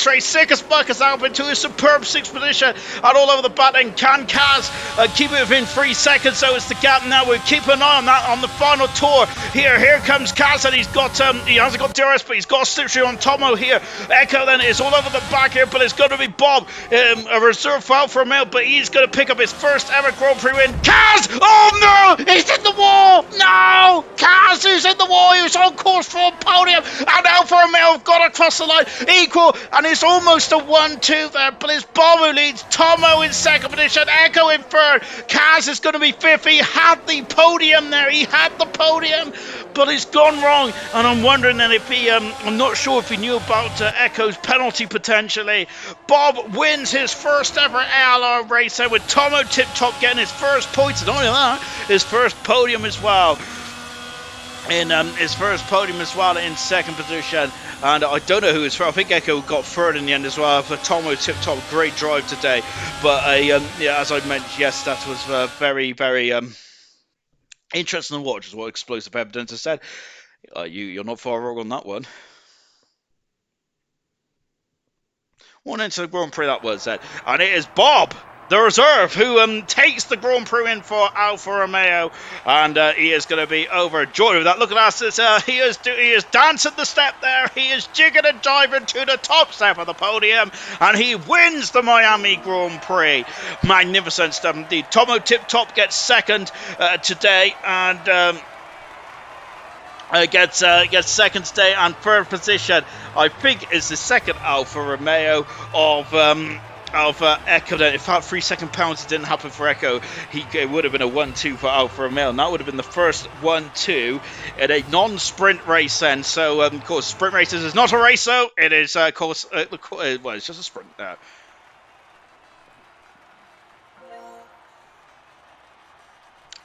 race. Sick as Muck is out into a superb 6th position and all over the back. And can Kaz keep it within 3 seconds? So it's the gap now. We'll keep an eye on that on the final tour. Here comes Kaz, and he's got he hasn't got DRS, but he's got slipstream on Tomo here. Echo then is all over the back here, but it's going to be Bob, a reserve foul for a male, but he's going to pick up his first ever Grand Prix win. Kaz! Oh no! He's in the wall! No! Kaz is in the wall. He was on course for a podium, and Alfa Romeo have got across the line equal, and it's almost a 1-2 there, but it's Bob who leads. Tomo in 2nd position, Echo in 3rd. Kaz is going to be 5th. He had the podium there. He had the podium, but it's gone wrong, and I'm wondering then if he, I'm not sure if he knew about Echo's penalty potentially. Bob wins his first ever ALR race there with Tomo tip top getting his first points, and only that, his first podium as well. In his first podium as well in 2nd position, and I don't know who it's for. I think Echo got 3rd in the end as well. For Tomo tip top, great drive today. But yeah, as I mentioned, yes, that was very interesting to watch, is what Explosive Evidence has said. You're not far wrong on that one. One into the Grand Prix that was then, and it is Bob the reserve, who takes the Grand Prix in for Alfa Romeo, and he is going to be overjoyed with that. Look at us, he is dancing the step there, he is jigging and jiving to the top step of the podium, and he wins the Miami Grand Prix. Magnificent stuff indeed. Tomo Tip Top gets second today, and gets second today, and third position I think is the second Alfa Romeo of Echo. If that 3-second penalty didn't happen for Echo, it would have been a 1-2 for Alfa Romeo, and that would have been the first 1-2 in a non-sprint race then. So of course sprint races is not a race, so it is of course well, it's just a sprint now.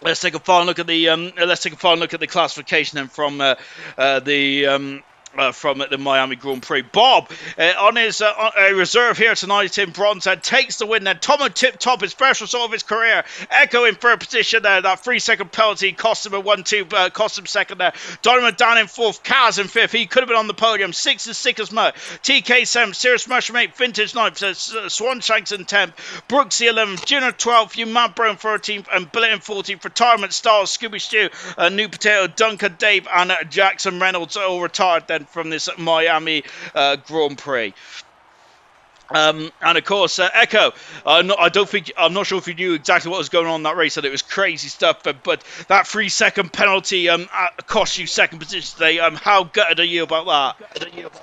Let's take a final look at the classification then from the Miami Grand Prix. Bob, on his reserve here tonight in bronze, takes the win then. Tomo Tip Top, his first result of his career. Echo in third position there. That 3-second penalty cost him a 1-2, cost him second there. Dynamo down in fourth. Kaz in fifth. He could have been on the podium. Sixth is Sick as Mutt. TK 7th. Serious Mushroom 8th. Vintage 9th. Swanshanks in 10th. Brooksy 11th. Junior 12th. Umad Brown 13th. And Billet in 14th. Retirement Styles, Scooby Stew, New Potato, Duncan Dave, and Jackson Reynolds all retired then from this Miami Grand Prix. And of course, Echo. I'm not sure if you knew exactly what was going on in that race, and it was crazy stuff. But that 3-second penalty cost you second position today. How gutted are you about that?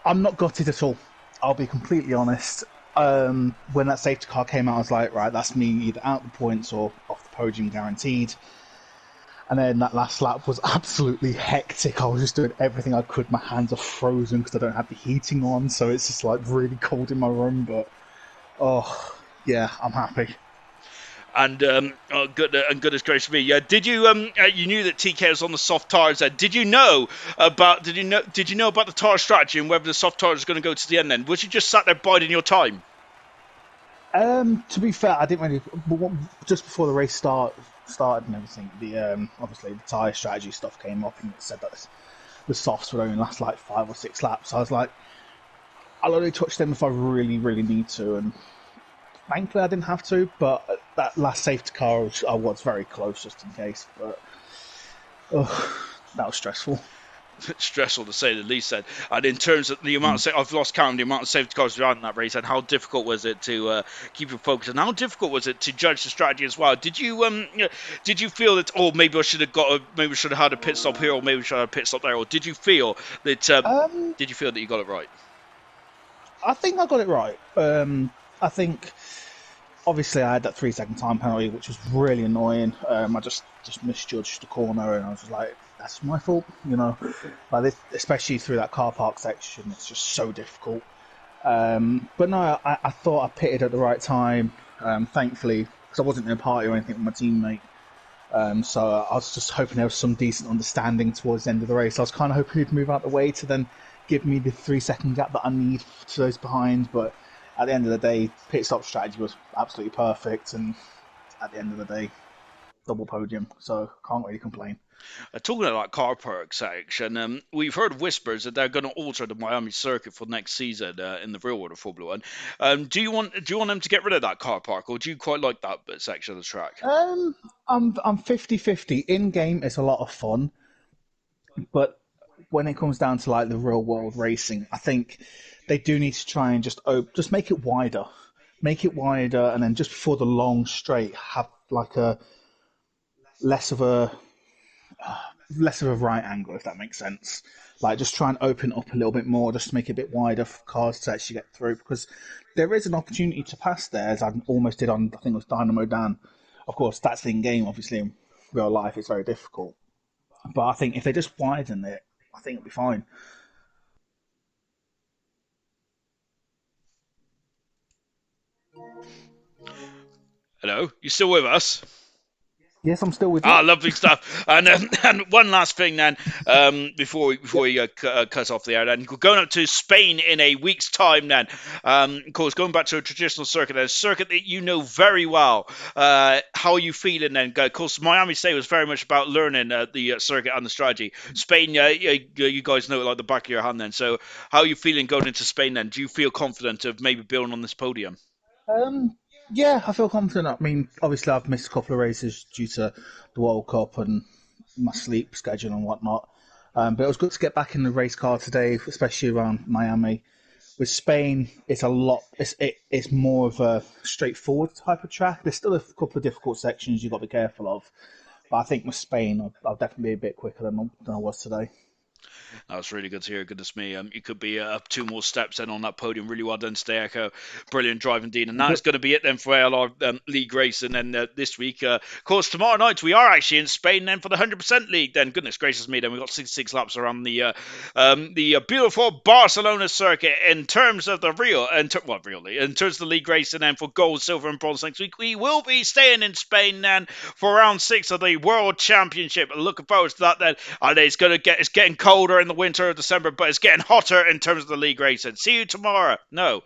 I'm not gutted at all. I'll be completely honest. When that safety car came out, I was like, right, that's me either out the points or off the podium guaranteed. And then that last lap was absolutely hectic. I was just doing everything I could. My hands are frozen because I don't have the heating on, so it's just like really cold in my room. But oh yeah, I'm happy. And goodness gracious me, did you you knew that TK was on the soft tires there? Did you know about the tire strategy and whether the soft tires was going to go to the end? Then was you just sat there biding your time? To be fair, I didn't really. Just before the race started and everything, the obviously the tyre strategy stuff came up, and it said that the softs would only last like 5 or 6 laps. So I was like, I'll only touch them if I really, really need to, and thankfully I didn't have to. But that last safety car, I was very close just in case. But that was stressful. Stressful to say the least. Then, and in terms of the amount of I've lost count the amount of safety cars around in that race, and how difficult was it to keep your focus, and how difficult was it to judge the strategy as well? Did you feel that maybe I should have had a pit stop here, or maybe I should have had a pit stop there, or did you feel that you got it right? I think I got it right. I think obviously I had that 3-second time penalty, which was really annoying. I just misjudged the corner, and I was just like, that's my fault, like this, especially through that car park section. It's just so difficult. But no, I thought I pitted at the right time, thankfully, because I wasn't in a party or anything with my teammate. So I was just hoping there was some decent understanding towards the end of the race. I was kind of hoping he'd move out the way to then give me the 3-second gap that I need to those behind. But at the end of the day, pit stop strategy was absolutely perfect, and at the end of the day, double podium. So can't really complain. Talking about car park section, we've heard whispers that they're going to alter the Miami circuit for next season in the real world of Formula One. Do you want them to get rid of that car park, or do you quite like that section of the track? I'm 50-50. In game, it's a lot of fun, but when it comes down to like the real world racing, I think they do need to try and just make it wider, and then just before the long straight, have like a less of a right angle, if that makes sense. Like just try and open up a little bit more, just to make it a bit wider for cars to actually get through, because there is an opportunity to pass there, as I almost did on, I think it was Dynamo Dan. Of course, that's in game. Obviously, in real life, it's very difficult. But I think if they just widen it, I think it'll be fine. Hello, you still with us? Yes, I'm still with you. Lovely stuff. And one last thing then, before we cut off the air, then going up to Spain in a week's time. Then, of course, going back to a traditional circuit, a circuit that you know very well. How are you feeling then? Of course, Miami State was very much about learning the circuit and the strategy. Spain, you guys know it like the back of your hand. Then, so how are you feeling going into Spain? Then, do you feel confident of maybe building on this podium? Yeah, I feel confident. I mean, obviously, I've missed a couple of races due to the World Cup and my sleep schedule and whatnot. But it was good to get back in the race car today, especially around Miami. With Spain, it's a lot. It's more of a straightforward type of track. There's still a couple of difficult sections you've got to be careful of. But I think with Spain, I'll definitely be a bit quicker than I was today. That's really good to hear. Goodness me. You could be up two more steps then on that podium. Really well done today, Echo. Brilliant drive indeed. And that's going to be it then for ALR League race. And then this week, of course, tomorrow night we are actually in Spain then for the 100% League. Then goodness gracious me, then we've got 66 laps around the beautiful Barcelona circuit. In terms of the in terms of the league race, and then for gold, silver, and bronze next week, we will be staying in Spain then for round 6 of the World Championship. Looking forward to that then. And it's getting colder in the winter of December, but it's getting hotter in terms of the league racing. See you tomorrow. No.